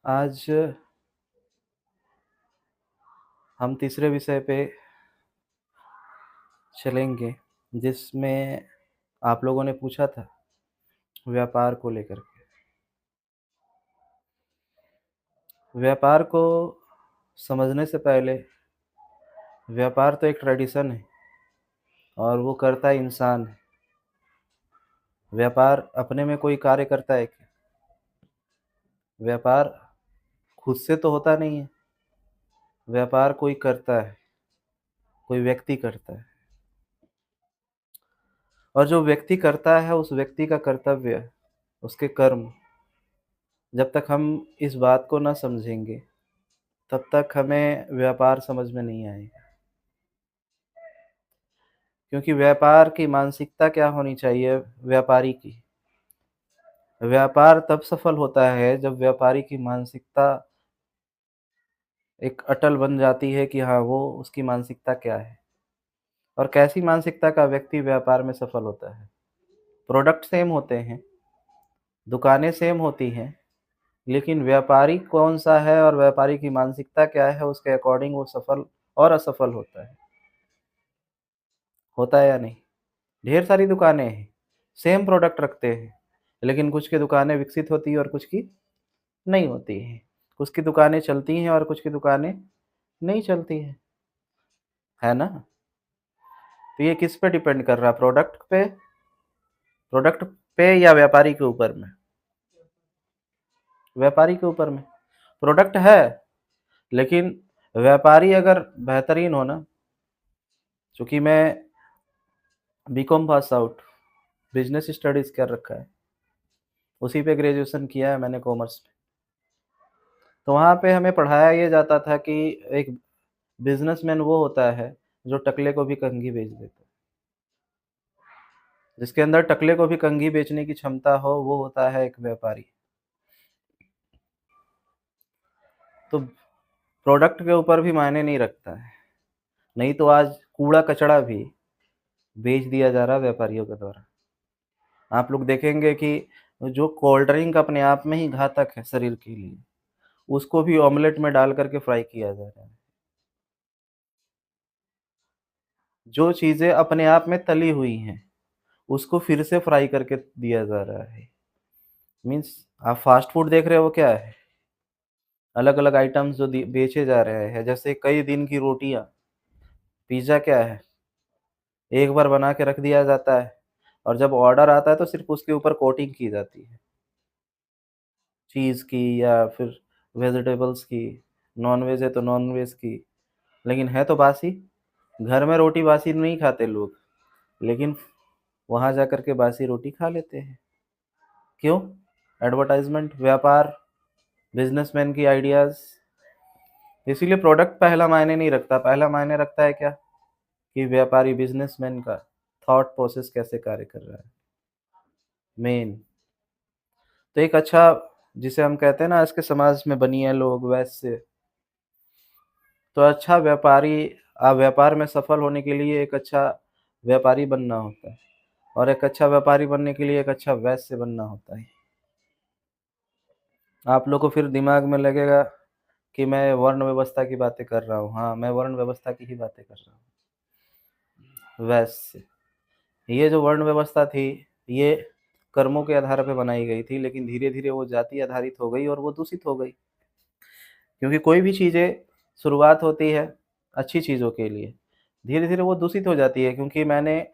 आज हम तीसरे विषय पे चलेंगे, जिसमें आप लोगों ने पूछा था व्यापार को लेकर के। व्यापार को समझने से पहले व्यापार तो एक ट्रेडिशन है और वो करता इंसान है। व्यापार अपने में कोई कार्य करता है क्या? व्यापार खुद से तो होता नहीं है। व्यापार कोई करता है, कोई व्यक्ति करता है, और जो व्यक्ति करता है उस व्यक्ति का कर्तव्य, उसके कर्म, जब तक हम इस बात को ना समझेंगे तब तक हमें व्यापार समझ में नहीं आएगा। क्योंकि व्यापार की मानसिकता क्या होनी चाहिए व्यापारी की? व्यापार तब सफल होता है जब व्यापारी की मानसिकता एक अटल बन जाती है कि हाँ, वो उसकी मानसिकता क्या है और कैसी मानसिकता का व्यक्ति व्यापार में सफल होता है। प्रोडक्ट सेम होते हैं, दुकानें सेम होती हैं, लेकिन व्यापारी कौन सा है और व्यापारी की मानसिकता क्या है, उसके अकॉर्डिंग वो सफल और असफल होता है या नहीं? ढेर सारी दुकानें हैं, सेम प्रोडक्ट रखते हैं, लेकिन कुछ की दुकानें विकसित होती हैं और कुछ की नहीं होती हैं। कुछ की दुकानें चलती हैं और कुछ की दुकानें नहीं चलती हैं, है ना? तो ये किस पे डिपेंड कर रहा है? प्रोडक्ट पे या व्यापारी के ऊपर में? व्यापारी के ऊपर में। प्रोडक्ट है, लेकिन व्यापारी अगर बेहतरीन हो ना, चूँकि मैं BCom pass out, business studies कर रखा है, उसी पे ग्रेजुएशन किया है मैंने, कॉमर्स में। तो वहाँ पे हमें पढ़ाया ये जाता था कि एक बिज़नेसमैन वो होता है जो टकले को भी कंघी बेच देता है। जिसके अंदर टकले को भी कंघी बेचने की क्षमता हो, वो होता है एक व्यापारी। तो प्रोडक्ट के ऊपर भी मायने नहीं रखता है, नहीं तो आज कूड़ा-कचरा भी बेच दिया जा रहा है व्यापारियों के द्वारा। आप लोग देखेंगे कि जो कोल्ड ड्रिंक अपने आप में ही घातक है शरीर के लिए, उसको भी ऑमलेट में डाल कर के फ्राई किया जा रहा है। जो चीज़ें अपने आप में तली हुई हैं, उसको फिर से फ्राई करके दिया जा रहा है। मीन्स आप फास्ट फूड देख रहे हो क्या है? अलग-अलग आइटम्स जो बेचे जा रहे हैं, जैसे कई दिन की रोटियाँ, पिज़्ज़ा क्या है? एक बार बना के रख दिया जाता है और जब ऑर्डर आता है तो सिर्फ़ उसके ऊपर कोटिंग की जाती है, चीज़ की या फिर वेजिटेबल्स की, नॉन-वेज है तो नॉन-वेज की, लेकिन है तो बासी। घर में रोटी बासी नहीं खाते लोग, लेकिन वहाँ जाकर के बासी रोटी खा लेते हैं। क्यों? एडवर्टाइज़मेंट, व्यापार, बिज़नेसमैन की आइडियाज़। इसीलिए प्रोडक्ट पहला मायने नहीं रखता, पहला मायने रखता है क्या? कि व्यापारी बिज़नेसमैन का थॉट प्रोसेस कैसे कार्य कर रहा है, मेन। तो एक अच्छा, जिसे हम कहते हैं ना आज के समाज में बनिए लोग वैसे, तो अच्छा व्यापारी, व्यापार में सफल होने के लिए एक अच्छा व्यापारी बनना होता है और एक अच्छा व्यापारी बनने के लिए एक अच्छा वैश्य बनना होता है। आप लोग को फिर दिमाग में लगेगा कि मैं वर्ण व्यवस्था की बातें कर रहा हूँ। हाँ, मैं वर्ण व्यवस्था की ही बातें कर रहा हूँ। वैश्य, ये जो वर्ण व्यवस्था थी, ये कर्मों के आधार पे बनाई गई थी, लेकिन धीरे-धीरे वो जाति आधारित हो गई और वो दूषित हो गई। क्योंकि कोई भी चीज़ें शुरुआत होती है अच्छी चीज़ों के लिए, धीरे-धीरे वो दूषित हो जाती है। क्योंकि मैंने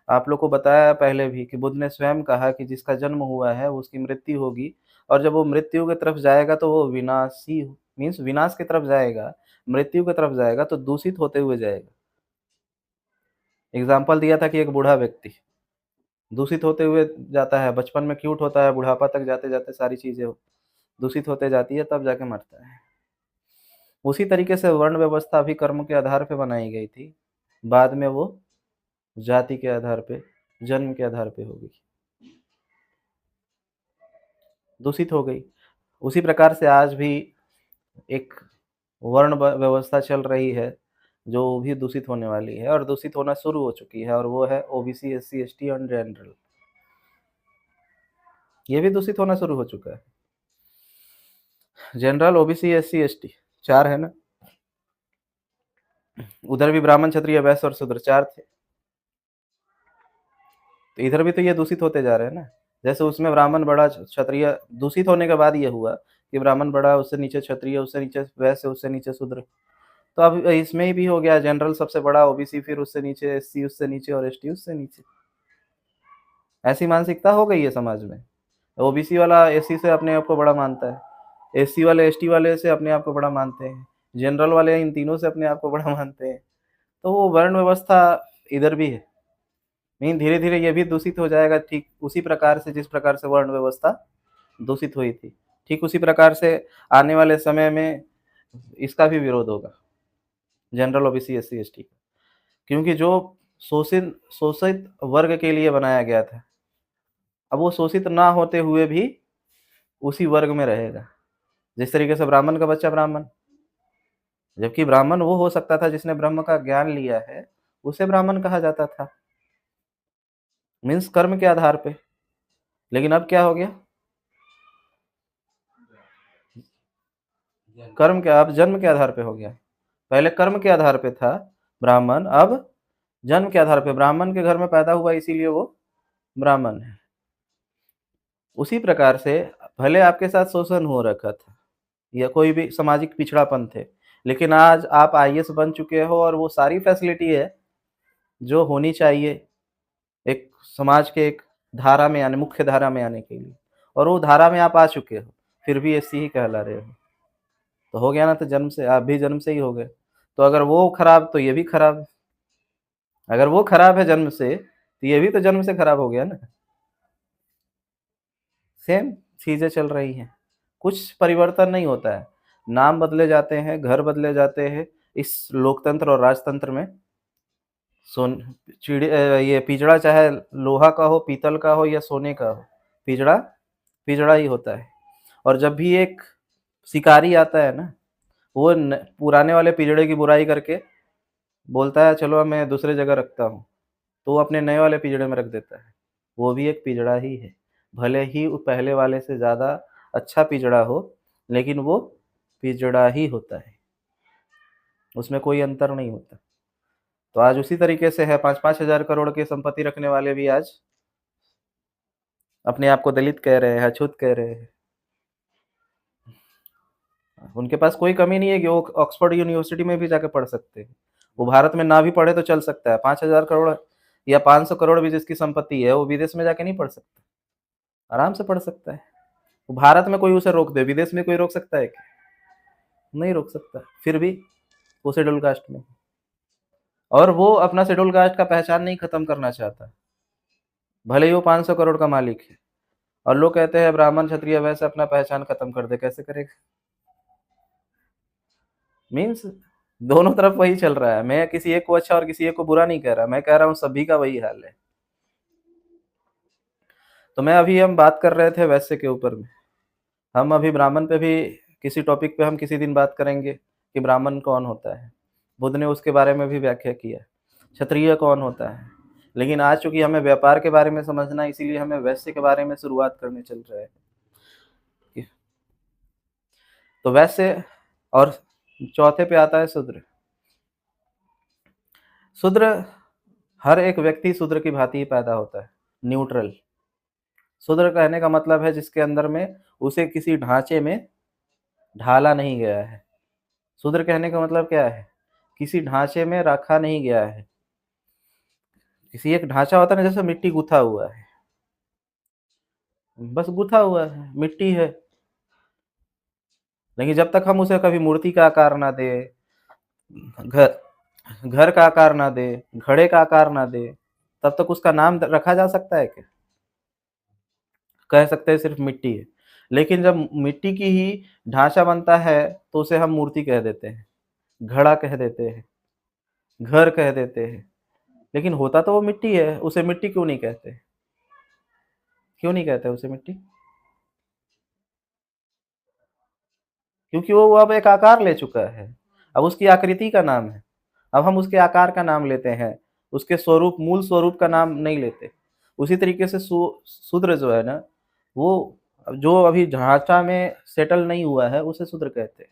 आप लोग को बताया पहले भी कि बुद्ध ने स्वयं कहा कि जिसका जन्म हुआ है उसकी मृत्यु होगी, और जब वो मृत्यु की तरफ जाएगा तो वो विनाशी, मीन्स विनाश की तरफ जाएगा, मृत्यु की तरफ जाएगा तो दूषित होते हुए जाएगा। एग्ज़ाम्पल दिया था कि एक बूढ़ा व्यक्ति दूषित होते हुए जाता है, बचपन में क्यूट होता है, बुढ़ापा तक जाते-जाते सारी चीज़ें दूषित होते जाती है, तब जाके मरता है। उसी तरीके से वर्ण व्यवस्था भी कर्म के आधार पे बनाई गई थी, बाद में वो जाति के आधार पे, जन्म के आधार पे हो गई, दूषित हो गई। उसी प्रकार से आज भी एक वर्ण व्यवस्था चल रही है, जो भी दूषित होने वाली है और दूषित होना शुरू हो चुकी है, और वो है ओबीसी, एससी, एसटी और जनरल। ये भी दूषित होना शुरू हो चुका है। जनरल, ओबीसी, एससी, एसटी 4 है ना? उधर भी ब्राह्मण, क्षत्रिय, वैश्य और शूद्र 4 थे। तो इधर भी तो ये दूषित होते जा रहे हैं ना। जैसे उसमें ब्राह्मण बड़ा, क्षत्रिय दूषित होने के बाद ये हुआ कि ब्राह्मण बड़ा, उससे नीचे क्षत्रिय, उससे नीचे वैश्य, उससे नीचे शूद्र। तो अब इसमें भी हो गया, जनरल सबसे बड़ा, ओबीसी फिर उससे नीचे, एससी उससे नीचे और एसटी उससे नीचे। ऐसी मानसिकता हो गई है समाज में। ओबीसी वाला एससी से अपने आप को बड़ा मानता है, एससी वाले एसटी वाले से अपने आप को बड़ा मानते हैं, जनरल वाले इन तीनों से अपने आप को बड़ा मानते हैं। तो वो वर्ण व्यवस्था इधर भी है। नहीं, धीरे-धीरे ये भी दूषित हो जाएगा, ठीक उसी प्रकार से जिस प्रकार से वर्ण व्यवस्था दूषित हुई थी। ठीक उसी प्रकार से आने वाले समय में इसका भी विरोध होगा, जनरल, ओबीसी, एससी, एसटी का। क्योंकि जो शोषित शोषित वर्ग के लिए बनाया गया था, अब वो शोषित ना होते हुए भी उसी वर्ग में रहेगा। जिस तरीके से ब्राह्मण का बच्चा ब्राह्मण, जबकि ब्राह्मण वो हो सकता था जिसने ब्रह्म का ज्ञान लिया है, उसे ब्राह्मण कहा जाता था, मीन्स कर्म के आधार पे। लेकिन अब क्या हो गया? कर्म क्या, अब जन्म के आधार पे हो गया। पहले कर्म के आधार पे था ब्राह्मण, अब जन्म के आधार पे, ब्राह्मण के घर में पैदा हुआ इसीलिए वो ब्राह्मण है। उसी प्रकार से भले आपके साथ शोषण हो रखा था या कोई भी सामाजिक पिछड़ापन थे, लेकिन आज आप आईएएस बन चुके हो और वो सारी फैसिलिटी है जो होनी चाहिए एक समाज के एक धारा में आने, मुख्य धारा में आने के लिए, और वो धारा में आप आ चुके हो, फिर भी एससी ही कहला रहे हो। तो हो गया ना, तो जन्म से आप भी जन्म से ही हो गए। तो अगर वो खराब तो ये भी खराब है, अगर वो खराब है जन्म से तो ये भी तो जन्म से खराब हो गया ना। सेम चीजें चल रही हैं, कुछ परिवर्तन नहीं होता है। नाम बदले जाते हैं, घर बदले जाते हैं। इस लोकतंत्र और राजतंत्र में सोन ये पिजड़ा चाहे लोहा का हो, पीतल का हो या सोने का हो, पिजड़ा पिजड़ा ही होता है। और जब भी एक शिकारी आता है ना, वो पुराने वाले पिजड़े की बुराई करके बोलता है चलो मैं दूसरे जगह रखता हूँ, तो वो अपने नए वाले पिजड़े में रख देता है। वो भी एक पिजड़ा ही है, भले ही वो पहले वाले से ज़्यादा अच्छा पिजड़ा हो, लेकिन वो पिजड़ा ही होता है, उसमें कोई अंतर नहीं होता। तो आज उसी तरीके से है, 5-5 हज़ार करोड़ की संपत्ति रखने वाले भी आज अपने आप को दलित कह रहे हैं, अछूत कह रहे हैं। उनके पास कोई कमी नहीं है कि वो ऑक्सफोर्ड यूनिवर्सिटी में भी जाके पढ़ सकते हैं। वो भारत में ना भी पढ़े तो चल सकता है। 5,000 करोड़ या 500 करोड़ भी जिसकी संपत्ति है, वो विदेश में जाके नहीं पढ़ सकता, आराम से पढ़ सकता है। वो भारत में कोई उसे रोक दे, विदेश में कोई रोक सकता है क्या? नहीं रोक सकता। फिर भी वो शेड्यूल कास्ट में, और वो अपना शेड्यूल कास्ट का पहचान नहीं खत्म करना चाहता, भले ही वो 500 करोड़ का मालिक है। और लोग कहते हैं ब्राह्मण, क्षत्रिय, वैसे अपना पहचान खत्म कर दे, कैसे करेगा? मीन्स दोनों तरफ वही चल रहा है। मैं किसी एक को अच्छा और किसी एक को बुरा नहीं कह रहा, मैं कह रहा हूँ सभी का वही हाल है। तो मैं अभी हम बात कर रहे थे वैश्य के ऊपर में, हम अभी ब्राह्मण पे भी किसी टॉपिक पे हम किसी दिन बात करेंगे कि ब्राह्मण कौन होता है। बुद्ध ने उसके बारे में भी व्याख्या किया, क्षत्रिय कौन होता है। लेकिन आज चूंकि हमें व्यापार के बारे में समझना है, इसीलिए हमें वैश्य के बारे में शुरुआत करने चल रहे हैं। तो वैश्य, और चौथे पे आता है शूद्र। शूद्र, हर एक व्यक्ति शूद्र की भांति ही पैदा होता है, न्यूट्रल। शूद्र कहने का मतलब है जिसके अंदर में उसे किसी ढांचे में ढाला नहीं गया है। शूद्र कहने का मतलब क्या है? किसी ढांचे में रखा नहीं गया है। किसी एक ढांचा होता है ना, जैसे मिट्टी गुथा हुआ है, बस गुथा हुआ है, मिट्टी है। लेकिन जब तक हम उसे कभी मूर्ति का आकार ना दे, घर घर का आकार ना दे, घड़े का आकार ना दे, तब तक उसका नाम रखा जा सकता है क्या? कह सकते हैं सिर्फ मिट्टी है। लेकिन जब मिट्टी की ही ढांचा बनता है तो उसे हम मूर्ति कह देते हैं, घड़ा कह देते हैं, घर कह देते हैं। लेकिन होता तो वो मिट्टी है, उसे मिट्टी क्यों नहीं कहते? क्यों नहीं कहते उसे मिट्टी? क्योंकि वो अब एक आकार ले चुका है, अब उसकी आकृति का नाम है। अब हम उसके आकार का नाम लेते हैं, उसके स्वरूप, मूल स्वरूप का नाम नहीं लेते। उसी तरीके से शूद्र जो है ना, वो जो अभी ढांचा में सेटल नहीं हुआ है उसे शूद्र कहते हैं।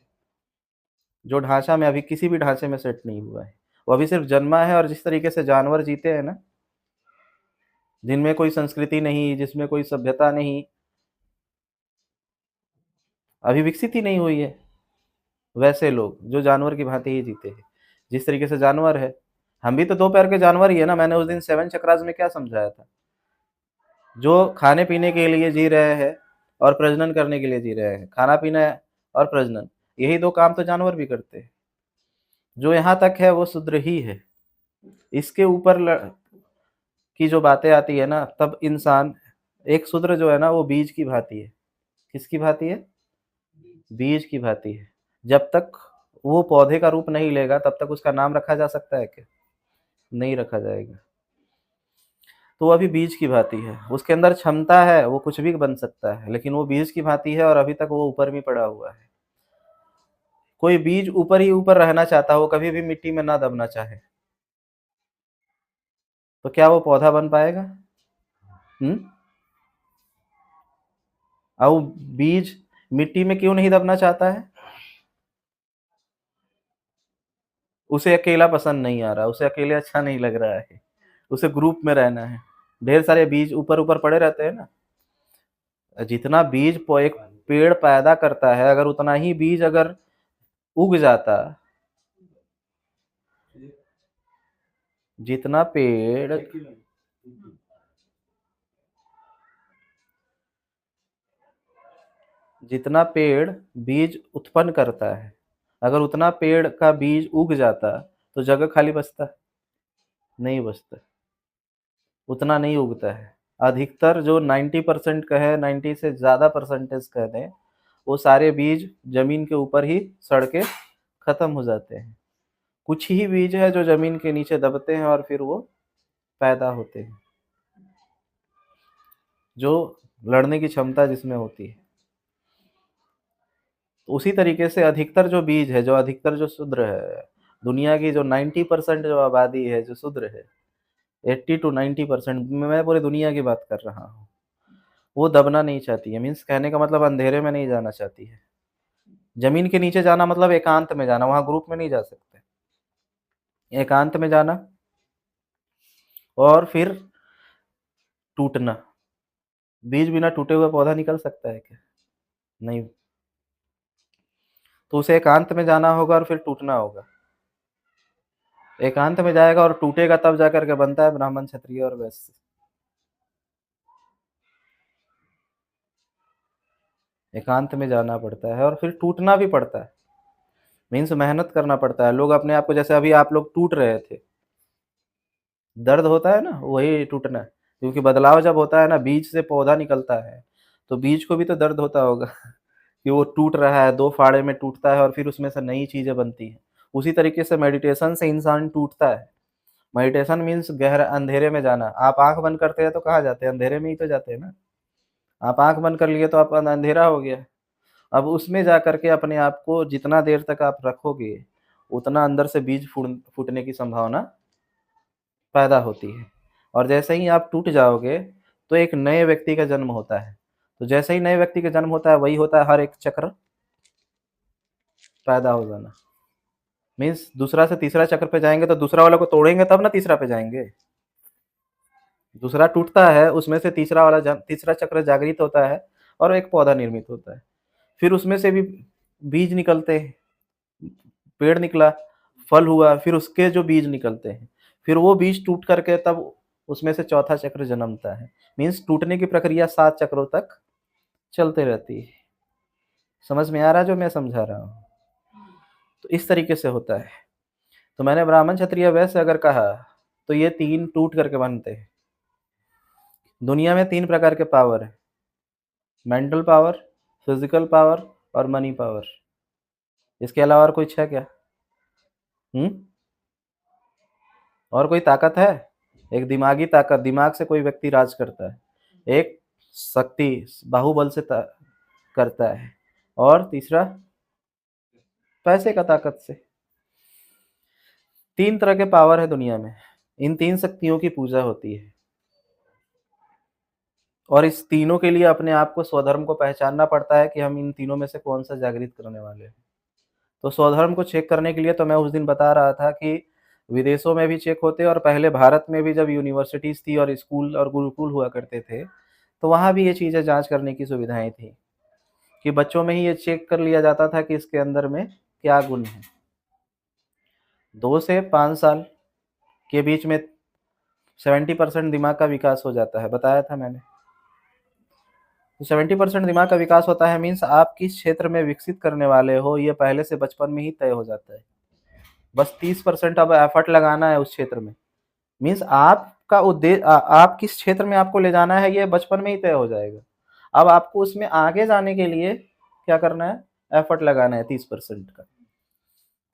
जो ढांचा में अभी किसी भी ढांचे में सेट नहीं हुआ है, वो अभी सिर्फ जन्मा है। और जिस तरीके से जानवर जीते हैं ना, जिनमें कोई संस्कृति नहीं, जिसमें कोई सभ्यता नहीं, अभी विकसित ही नहीं हुई है, वैसे लोग जो जानवर की भांति ही जीते हैं। जिस तरीके से जानवर है, हम भी तो दो पैर के जानवर ही है ना। मैंने उस दिन 7 चक्रास में क्या समझाया था? जो खाने पीने के लिए जी रहे हैं और प्रजनन करने के लिए जी रहे हैं, खाना पीना और प्रजनन, यही दो काम तो जानवर भी करते हैं। जो यहाँ तक है वो शूद्र ही है। इसके ऊपर की जो बातें आती है ना, तब इंसान, एक शूद्र जो है ना, वो बीज की भांति है। किसकी भांति है? बीज की भांति है। जब तक वो पौधे का रूप नहीं लेगा तब तक उसका नाम रखा जा सकता है क्या? नहीं रखा जाएगा। तो वो अभी बीज की भांति है, उसके अंदर क्षमता है, वो कुछ भी बन सकता है, लेकिन वो बीज की भांति है और अभी तक वो ऊपर भी पड़ा हुआ है। कोई बीज ऊपर ही ऊपर रहना चाहता हो, कभी भी मिट्टी में ना दबना चाहे, तो क्या वो पौधा बन पाएगा? हम्म। और वो बीज मिट्टी में क्यों नहीं दबना चाहता है? उसे अकेला पसंद नहीं आ रहा, उसे अकेले अच्छा नहीं लग रहा है, उसे ग्रुप में रहना है। ढेर सारे बीज ऊपर ऊपर पड़े रहते हैं ना। जितना बीज एक पेड़ पैदा करता है, अगर उतना ही बीज अगर उग जाता, जितना पेड़ जितना पेड़ बीज उत्पन्न करता है, अगर उतना पेड़ का बीज उग जाता तो जगह खाली बचता? नहीं बचता। उतना नहीं उगता है। अधिकतर जो 90% कहे, 90 से ज़्यादा परसेंटेज कह दें, वो सारे बीज जमीन के ऊपर ही सड़ के खत्म हो जाते हैं। कुछ ही बीज है जो जमीन के नीचे दबते हैं और फिर वो पैदा होते हैं, जो लड़ने की क्षमता जिसमें होती है। तो उसी तरीके से अधिकतर जो बीज है, जो अधिकतर जो शूद्र है, दुनिया की जो 90% जो आबादी है जो शूद्र है, 80 to 90%, मैं पूरी दुनिया की बात कर रहा हूँ, वो दबना नहीं चाहती है। मीन्स कहने का मतलब अंधेरे में नहीं जाना चाहती है। जमीन के नीचे जाना मतलब एकांत में जाना, वहां ग्रुप में नहीं जा सकते। एकांत में जाना और फिर टूटना। बीज बिना टूटे हुए पौधा निकल सकता है क्या? नहीं। तो उसे एकांत में जाना होगा और फिर टूटना होगा। एकांत में जाएगा और टूटेगा, तब जाकर के बनता है ब्राह्मण, क्षत्रिय और वैश्य। एकांत में जाना पड़ता है और फिर टूटना भी पड़ता है। मीन्स मेहनत करना पड़ता है। लोग अपने आप को, जैसे अभी आप लोग टूट रहे थे, दर्द होता है ना, वही टूटना है। क्योंकि बदलाव जब होता है ना, बीज से पौधा निकलता है, तो बीज को भी तो दर्द होता होगा कि वो टूट रहा है, दो फाड़े में टूटता है और फिर उसमें से नई चीजें बनती हैं। उसी तरीके से मेडिटेशन से इंसान टूटता है। मेडिटेशन मीन्स गहरा अंधेरे में जाना। आप आंख बंद करते हैं तो कहाँ जाते हैं? अंधेरे में ही तो जाते हैं ना। आप आंख बंद कर लिए तो आप अंधेरा हो गया। अब उसमें जा करके अपने आप को जितना देर तक आप रखोगे, उतना अंदर से बीज फूटने की संभावना पैदा होती है। और जैसे ही आप टूट जाओगे तो एक नए व्यक्ति का जन्म होता है। तो जैसे ही नए व्यक्ति का जन्म होता है, वही होता है हर एक चक्र पैदा हो जाना। मीन्स दूसरा से तीसरा चक्र पे जाएंगे तो दूसरा वाला को तोड़ेंगे तब ना तीसरा पे जाएंगे। दूसरा टूटता है, उसमें से तीसरा वाला तीसरा चक्र जागृत होता है और एक पौधा निर्मित होता है। फिर उसमें से भी बीज निकलते हैं, पेड़ निकला, फल हुआ, फिर उसके जो बीज निकलते हैं, फिर वो बीज टूट करके तब उसमें से चौथा चक्र जन्मता है। मीन्स टूटने की प्रक्रिया 7 चक्रों तक चलते रहती है। समझ में आ रहा है जो मैं समझा रहा हूँ? तो इस तरीके से होता है। तो मैंने ब्राह्मण क्षत्रिय वैश्य अगर कहा, तो ये तीन टूट करके बनते हैं। दुनिया में 3 प्रकार के पावर है: मेंटल पावर, फिजिकल पावर और मनी पावर। इसके अलावा और कुछ है क्या? हम्म। और कोई ताकत है? एक दिमागी ताकत, दिमाग से कोई व्यक्ति राज करता है। एक शक्ति, बाहुबल से करता है। और तीसरा पैसे का ताकत से। 3 तरह के पावर है दुनिया में। इन 3 शक्तियों की पूजा होती है। और इस तीनों के लिए अपने आप को स्वधर्म को पहचानना पड़ता है कि हम इन तीनों में से कौन-सा जागृत करने वाले हैं। तो स्वधर्म को चेक करने के लिए तो मैं उस दिन बता रहा था कि विदेशों में भी चेक होते हैं और पहले भारत में भी जब यूनिवर्सिटीज़ थी और स्कूल और गुरुकुल हुआ करते थे, तो वहाँ भी ये चीज़ें जाँच करने की सुविधाएँ थी, कि बच्चों में ही ये चेक कर लिया जाता था कि इसके अंदर में क्या गुण है। 2 से 5 साल के बीच में 70% दिमाग का विकास हो जाता है, बताया था मैंने। तो 70% दिमाग का विकास होता है मीन्स आप किस क्षेत्र में विकसित करने वाले हो, ये पहले से बचपन में ही तय हो जाता है। बस 30% अब एफर्ट लगाना है उस क्षेत्र में। मीन्स आपका आप किस क्षेत्र में आपको ले जाना है, ये बचपन में ही तय हो जाएगा। अब आपको उसमें आगे जाने के लिए क्या करना है? एफर्ट लगाना है 30% का।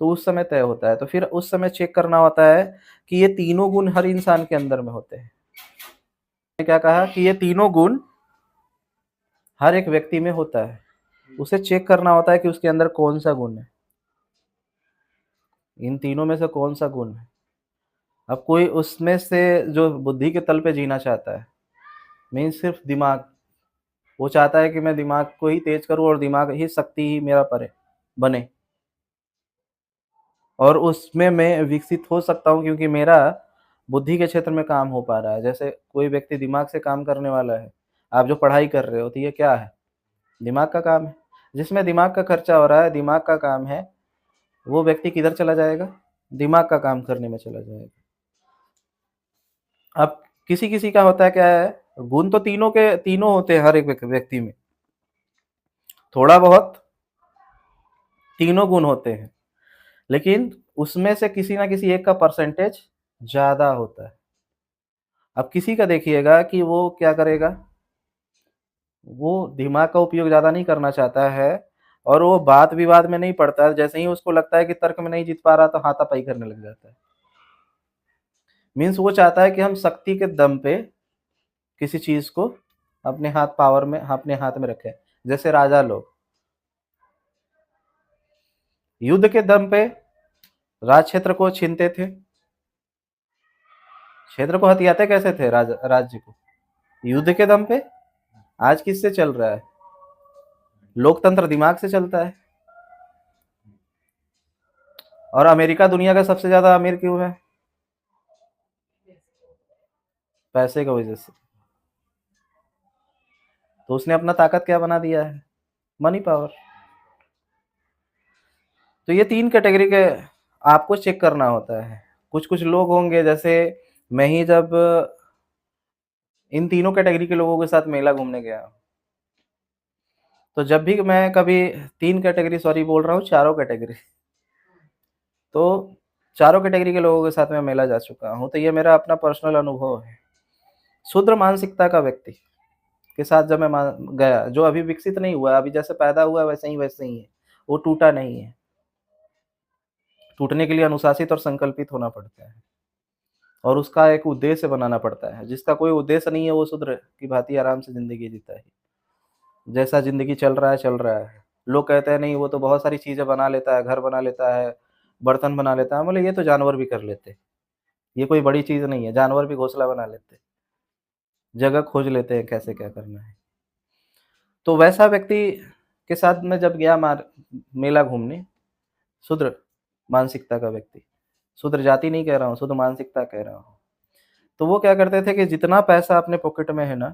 तो उस समय तय होता है। तो फिर उस समय चेक करना होता है कि ये तीनों गुण हर इंसान के अंदर में होते हैं। मैंने क्या कहा कि ये तीनों गुण हर एक व्यक्ति में होता है। उसे चेक करना होता है कि उसके अंदर कौन-सा गुण है। इन तीनों में से कौन-सा गुण है। अब कोई उसमें से जो बुद्धि के तल पे जीना चाहता है, मीन्स सिर्फ दिमाग, वो चाहता है कि मैं दिमाग को ही तेज करूँ और दिमाग ही शक्ति ही मेरा बने और उसमें मैं विकसित हो सकता हूँ क्योंकि मेरा बुद्धि के क्षेत्र में काम हो पा रहा है। जैसे कोई व्यक्ति दिमाग से काम करने वाला है, आप जो पढ़ाई कर रहे हो तो ये क्या है? दिमाग का काम है। जिसमें दिमाग का खर्चा हो रहा है, दिमाग का काम है, वो व्यक्ति किधर चला जाएगा? दिमाग का काम करने में चला जाएगा। अब किसी-किसी का होता है क्या है, गुण तो तीनों के तीनों होते हैं हर एक व्यक्ति में। थोड़ा बहुत तीनों गुण होते हैं, लेकिन उसमें से किसी ना किसी एक का परसेंटेज ज़्यादा होता है। अब किसी का देखिएगा कि वो क्या करेगा, वो दिमाग का उपयोग ज़्यादा नहीं करना चाहता है और वो वाद-विवाद में नहीं पड़ता है। जैसे ही उसको लगता है कि तर्क में नहीं जीत पा रहा तो हाथापाई करने लग जाता है। मीन्स वो चाहता है कि हम शक्ति के दम पे किसी चीज़ को अपने अपने हाथ में रखें। जैसे राजा लोग युद्ध के दम पे राज क्षेत्र को छीनते थे। क्षेत्र को हथियाते कैसे थे राज्य को? युद्ध के दम पे। आज किससे चल रहा है? लोकतंत्र दिमाग से चलता है। और अमेरिका दुनिया का सबसे ज्यादा अमीर क्यों है? पैसे की वजह से। तो उसने अपना ताकत क्या बना दिया है? Money power. तो ये 3 कैटेगरी के आपको चेक करना होता है। कुछ-कुछ लोग होंगे जैसे मैं ही जब इन तीनों कैटेगरी के लोगों के साथ मेला घूमने गया, तो जब भी मैं कभी 3 कैटेगरी सॉरी बोल रहा हूँ, चारों कैटेगरी, तो चारों कैटेगरी के लोगों के साथ मैं मेला जा चुका हूँ, तो ये मेरा अपना पर्सनल अनुभव है। शूद्र मानसिकता का व्यक्ति के साथ जब मैं गया, जो अभी विकसित नहीं हुआ, अभी जैसे पैदा हुआ है वैसे ही है, वो टूटा नहीं है। टूटने के लिए अनुशासित और संकल्पित होना पड़ता है और उसका एक उद्देश्य बनाना पड़ता है। जिसका कोई उद्देश्य नहीं है वो शूद्र की भांति आराम से ज़िंदगी जीता है। जैसा ज़िंदगी चल रहा है, चल रहा है। लोग कहते हैं नहीं वो तो बहुत सारी चीज़ें बना लेता है, घर बना लेता है, बर्तन बना लेता है। बोले ये तो जानवर भी कर लेते हैं। ये कोई बड़ी चीज़ नहीं है, जानवर भी घोंसला बना लेते हैं। जगह खोज लेते हैं कैसे क्या करना है। तो वैसा व्यक्ति के साथ मैं जब गया मेला घूमने, शूद्र मानसिकता का व्यक्ति, शूद्र जाति नहीं कह रहा हूँ, शुद्ध मानसिकता कह रहा हूँ। तो वो क्या करते थे कि जितना पैसा अपने पॉकेट में है ना,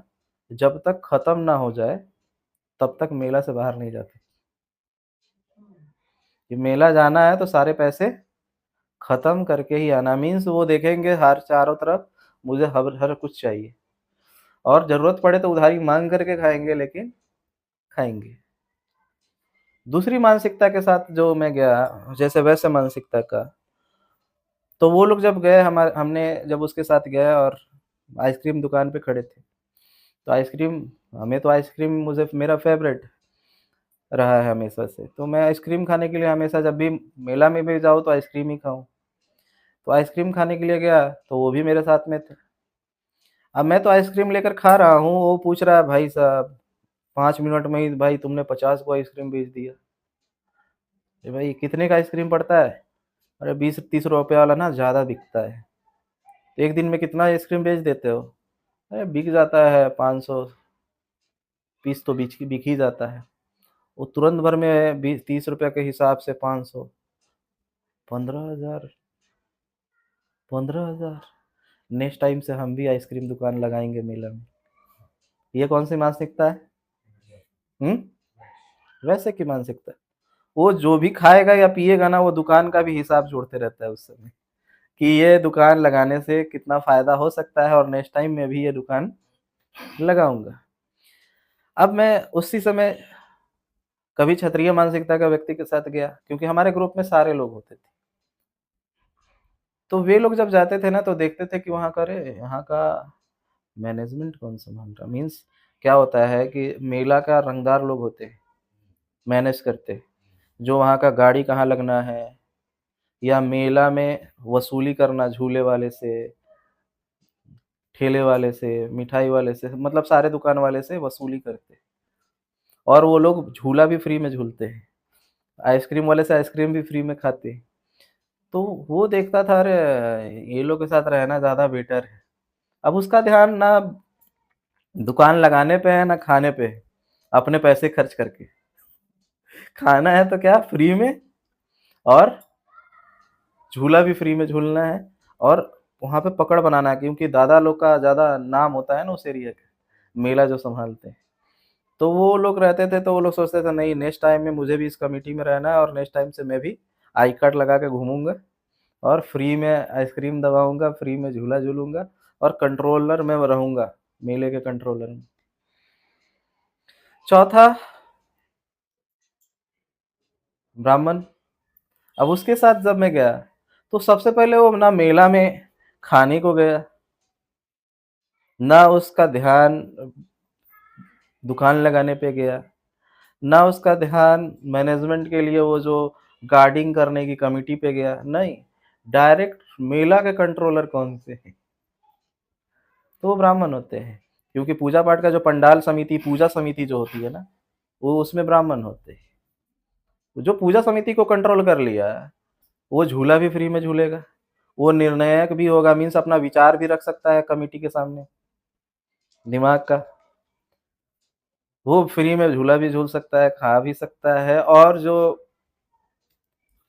जब तक खत्म ना हो जाए, तब तक मेला से बाहर नहीं जाते। कि मेला जाना है तो सारे पैसे खत्म करके ही आना। मीन्स वो देखेंगे हर चारों तरफ मुझे हर कुछ चाहिए और ज़रूरत पड़े तो उधारी माँग करके खाएँगे लेकिन खाएँगे। दूसरी मानसिकता के साथ जो मैं गया, जैसे वैसे मानसिकता का, तो वो लोग जब गए हमने जब उसके साथ गए और आइसक्रीम दुकान पे खड़े थे, तो आइसक्रीम हमें तो आइसक्रीम मुझे मेरा फ़ेवरेट रहा है हमेशा से। तो मैं आइसक्रीम खाने के लिए हमेशा जब भी मेला में भी जाऊँ तो आइसक्रीम ही खाऊँ। तो आइसक्रीम खाने के लिए गया तो वो भी मेरे साथ में थे। अब मैं तो आइसक्रीम लेकर खा रहा हूँ, वो पूछ रहा है भाई साहब 5 मिनट में ही भाई तुमने 50 को आइसक्रीम बेच दिया। अरे भाई कितने का आइसक्रीम पड़ता है? अरे 20-30 रुपए वाला ना ज़्यादा बिकता है। तो एक दिन में कितना आइसक्रीम बेच देते हो? अरे बिक जाता है 500 पीस तो बिक ही जाता है। वो तुरंत भर में 20-30 रुपए के हिसाब से 500, 15,000, 15,000। नेक्स्ट टाइम से हम भी आइसक्रीम दुकान लगाएँगे मेला में। ये कौन-सी मानसिकता है? हुँ? वैसे की मानसिकता। वो जो भी खाएगा या पिएगा ना, वो दुकान का भी हिसाब जोड़ते रहता है उस समय, कि ये दुकान लगाने से कितना फ़ायदा हो सकता है और नेक्स्ट टाइम मैं भी ये दुकान लगाऊँगा। अब मैं उसी समय कभी क्षत्रिय मानसिकता का व्यक्ति के साथ गया, क्योंकि हमारे ग्रुप में सारे लोग होते थे। तो वे लोग जब जाते थे ना, तो देखते थे कि वहाँ का अरे! यहाँ का मैनेजमेंट कौन सँभाल रहा है? मीन्स क्या होता है कि मेला का रंगदार लोग होते हैं, मैनेज करते हैं। जो वहाँ का गाड़ी कहाँ लगना है या मेला में वसूली करना झूले वाले से, ठेले वाले से, मिठाई वाले से, मतलब सारे दुकान वाले से वसूली करते हैं। और वो लोग झूला भी फ्री में झूलते हैं। आइसक्रीम वाले से आइसक्रीम भी फ्री में खाते हैं। तो वो देखता था, अरे! ये लोग के साथ रहना ज़्यादा बेटर है। अब उसका ध्यान ना दुकान लगाने पे है, ना खाने पे है, अपने पैसे खर्च करके। खाना है तो क्या फ्री में, और झूला भी फ्री में झूलना है, और वहाँ पे पकड़ बनाना है, क्योंकि दादा लोग का ज़्यादा नाम होता है ना उस एरिया का, मेला जो सँभालते हैं। तो वो लोग रहते थे, तो वो लोग सोचते थे नहीं, नेक्स्ट टाइम में मुझे भी इस कमिटी में रहना है और नेक्स्ट टाइम से मैं भी आई कार्ड लगा के घूमूँगा और फ्री में आइसक्रीम दबाऊँगा, फ्री में झूला झूलूँगा और कंट्रोलर में रहूँगा, मेले के कंट्रोलर में। चौथा, ब्राह्मण। अब उसके साथ जब मैं गया, तो सबसे पहले वो ना मेला में खाने को गया, ना उसका ध्यान दुकान लगाने पे गया, ना उसका ध्यान मैनेजमेंट के लिए वो जो गार्डिंग करने की कमिटी पे गया, नहीं, डायरेक्ट मेला के कंट्रोलर कौन से हैं, तो वो ब्राह्मण होते हैं। क्योंकि पूजा पाठ का जो पंडाल समिति, पूजा समिति जो होती है ना, वो उसमें ब्राह्मण होते हैं। जो पूजा समिति को कंट्रोल कर लिया, वो झूला भी फ्री में झूलेगा, वो निर्णायक भी होगा, मीन्स अपना विचार भी रख सकता है कमिटी के सामने, दिमाग का। वो फ्री में झूला भी झूल सकता है, खा भी सकता है, और जो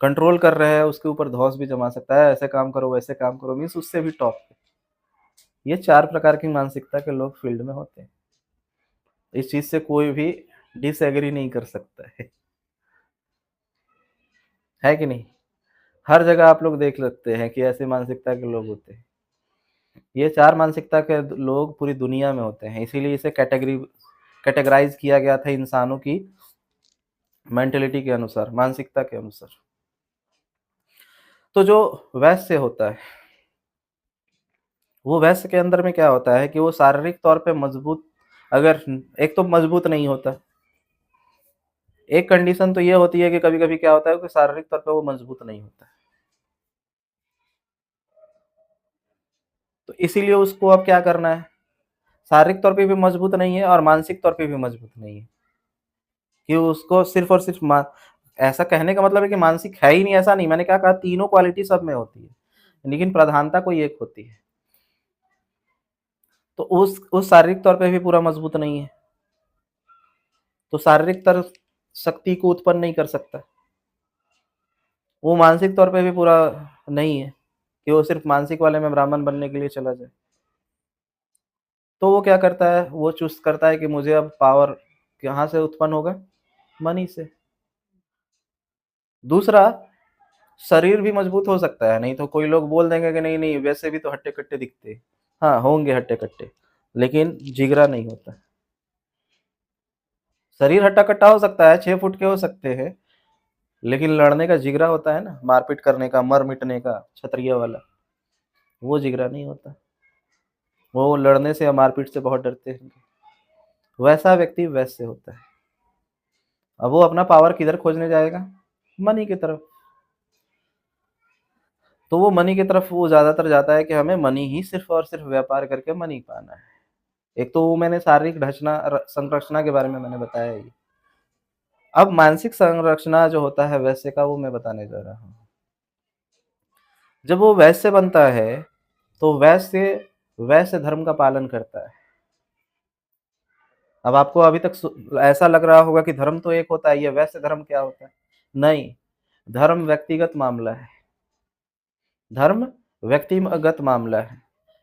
कंट्रोल कर रहे हैं उसके ऊपर धौंस भी जमा सकता है, ऐसे काम करो, वैसे काम करो, मीन्स उससे भी टॉप पे। ये 4 प्रकार की मानसिकता के लोग फील्ड में होते हैं। इस चीज़ से कोई भी डिसएग्री नहीं कर सकता है कि नहीं? हर जगह आप लोग देख सकते हैं कि ऐसी मानसिकता के लोग होते हैं। ये 4 मानसिकता के लोग पूरी दुनिया में होते हैं, इसीलिए इसे कैटेगराइज़ किया गया था इंसानों की मेंटालिटी के अनुसार, मानसिकता के अनुसार। तो जो वैश्य होता है, वो वैश्य के अंदर में क्या होता है कि वो शारीरिक तौर पे मजबूत, अगर एक तो मजबूत नहीं होता, एक कंडीशन तो ये होती है कि कभी-कभी क्या होता है कि शारीरिक तौर पे वो मजबूत नहीं होता। तो इसीलिए उसको अब क्या करना है, शारीरिक तौर पे भी मजबूत नहीं है और मानसिक तौर पे भी मजबूत नहीं है, कि उसको सिर्फ़ और सिर्फ़ मा ऐसा कहने का मतलब है कि मानसिक है ही नहीं, ऐसा नहीं, मैंने क्या कहा, तीनों क्वालिटी सब में होती है, लेकिन प्रधानता कोई एक होती है। तो उस शारीरिक तौर पे भी पूरा मजबूत नहीं है, तो शारीरिक शक्ति को उत्पन्न नहीं कर सकता। वो मानसिक तौर पे भी पूरा नहीं है, कि वो सिर्फ़ मानसिक वाले में ब्राह्मण बनने के लिए चला जाए। तो वो क्या करता है, वो चूज़ करता है कि मुझे अब पावर कहाँ से उत्पन्न होगा? मनी से। दूसरा, शरीर भी मजबूत हो सकता है, नहीं तो कोई लोग बोल देंगे कि नहीं-नहीं वैसे भी तो हट्टे-कट्टे दिखते हैं। हाँ, होंगे हट्टे-कट्टे, लेकिन जिगरा नहीं होता। शरीर हट्टा-कट्टा हो सकता है, 6 फुट के हो सकते हैं, लेकिन लड़ने का जिगरा होता है ना, मारपीट करने का, मर मिटने का, क्षत्रिय वाला, वो जिगरा नहीं होता। वो लड़ने से या मारपीट से बहुत डरते हैं। वैसा व्यक्ति वैश्य होता है। अब वो अपना पावर किधर खोजने जाएगा? मनी की तरफ। तो वो मनी की तरफ वो ज़्यादातर जाता है कि हमें मनी ही सिर्फ़ और सिर्फ़ व्यापार करके मनी पाना है। एक तो वो मैंने शारीरिक संरचना के बारे में मैंने बताया ही। अब मानसिक संरचना जो होता है वैश्य का, वो मैं बताने जा रहा हूँ। जब वो वैश्य बनता है, तो वैश्य वैश्य धर्म का पालन करता है। अब आपको अभी तक ऐसा लग रहा होगा कि धर्म तो एक होता है, ये वैश्य धर्म क्या होता है? नहीं, धर्म व्यक्तिगत मामला है। धर्म व्यक्तिगत मामला है।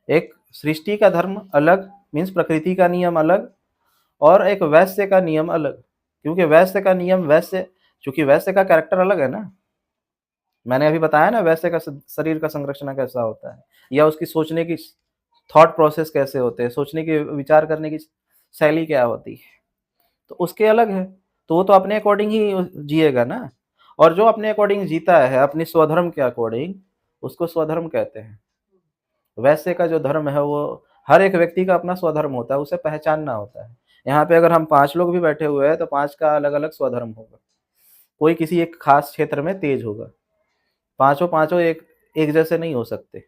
एक सृष्टि का धर्म अलग, मीन्स प्रकृति का नियम अलग, और एक वैश्य का नियम अलग। क्योंकि वैश्य का नियम वैश्य, चूंकि वैश्य का कैरेक्टर अलग है ना। मैंने अभी बताया ना वैश्य का शरीर का संरचना कैसा होता है, या उसकी सोचने की थॉट प्रोसेस कैसे होते हैं, सोचने की विचार करने की शैली क्या होती है, तो उसके अलग है। तो वो तो अपने अकॉर्डिंग ही जिएगा ना। और जो अपने अकॉर्डिंग जीता है अपनी स्वधर्म के अकॉर्डिंग, उसको स्वधर्म कहते हैं। वैश्य का जो धर्म है वो हर एक व्यक्ति का अपना स्वधर्म होता है, उसे पहचानना होता है। यहाँ पे अगर हम 5 लोग भी बैठे हुए हैं तो 5 का अलग-अलग स्वधर्म होगा। कोई किसी एक खास क्षेत्र में तेज होगा। पाँचों एक एक जैसे नहीं हो सकते।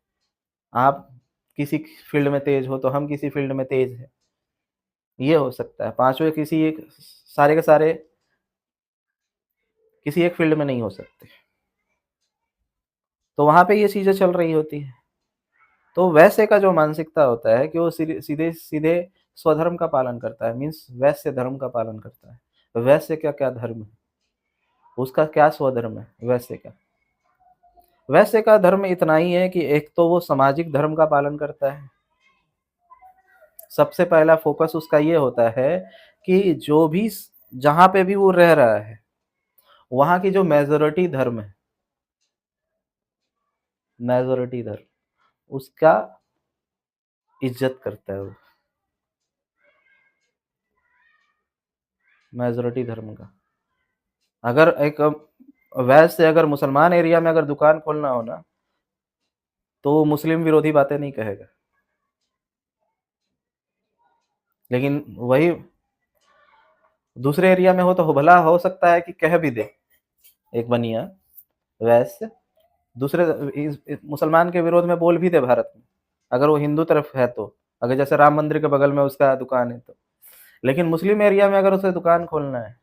आप किसी फील्ड में तेज हो तो हम किसी फील्ड में तेज हैं, ये हो सकता है। पाँचों किसी एक, सारे के सारे किसी एक फील्ड में नहीं हो सकते। तो वहाँ पे ये चीज़ें चल रही होती हैं। तो वैश्य का जो मानसिकता होता है कि वो सीधे स्वधर्म का पालन करता है, मीन्स वैश्य धर्म का पालन करता है। वैश्य का क्या धर्म है, उसका क्या स्वधर्म है वैश्य का? वैश्य का धर्म इतना ही है कि एक तो वो सामाजिक धर्म का पालन करता है। सबसे पहला फोकस उसका ये होता है कि जो भी जहाँ पे भी वो रह रहा है, वहाँ की जो मेजॉरिटी धर्म है, मेजॉरिटी धर्म, उसका इज्जत करता है वो, मेजॉरिटी धर्म का। अगर एक वैश्य अगर मुसलमान एरिया में अगर दुकान खोलना हो ना, तो वो मुस्लिम विरोधी बातें नहीं कहेगा। लेकिन वही दूसरे एरिया में हो तो भला हो सकता है कि कह भी दे एक बनिया वैश्य, दूसरे मुसलमान के विरोध में बोल भी दे भारत में, अगर वो हिंदू तरफ है तो, अगर जैसे राम मंदिर के बगल में उसका दुकान है तो। लेकिन मुस्लिम एरिया में अगर उसे दुकान खोलना है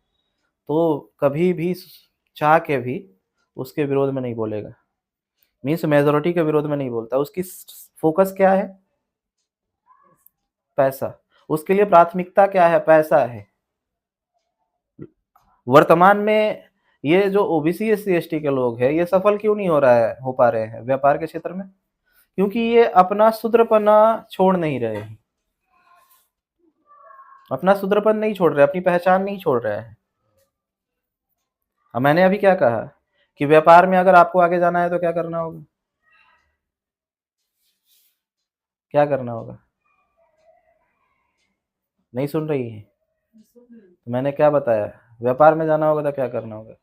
तो कभी भी चाह के भी उसके विरोध में नहीं बोलेगा, मीन्स मेजोरिटी के विरोध में नहीं बोलता। उसकी फोकस क्या है? पैसा। उसके लिए प्राथमिकता क्या है? पैसा है। वर्तमान में ये जो ओबीसी एससी एसटी के लोग हैं, ये सफल क्यों नहीं हो पा रहे हैं व्यापार के क्षेत्र में? क्योंकि ये अपना शूद्रपना छोड़ नहीं रहे हैं, अपना शूद्रपन नहीं छोड़ रहे, अपनी पहचान नहीं छोड़ रहे हैं। अब मैंने अभी क्या कहा कि व्यापार में अगर आपको आगे जाना है तो क्या करना होगा? क्या करना होगा? नहीं सुन रही है? तो मैंने क्या बताया, व्यापार में जाना होगा तो क्या करना होगा?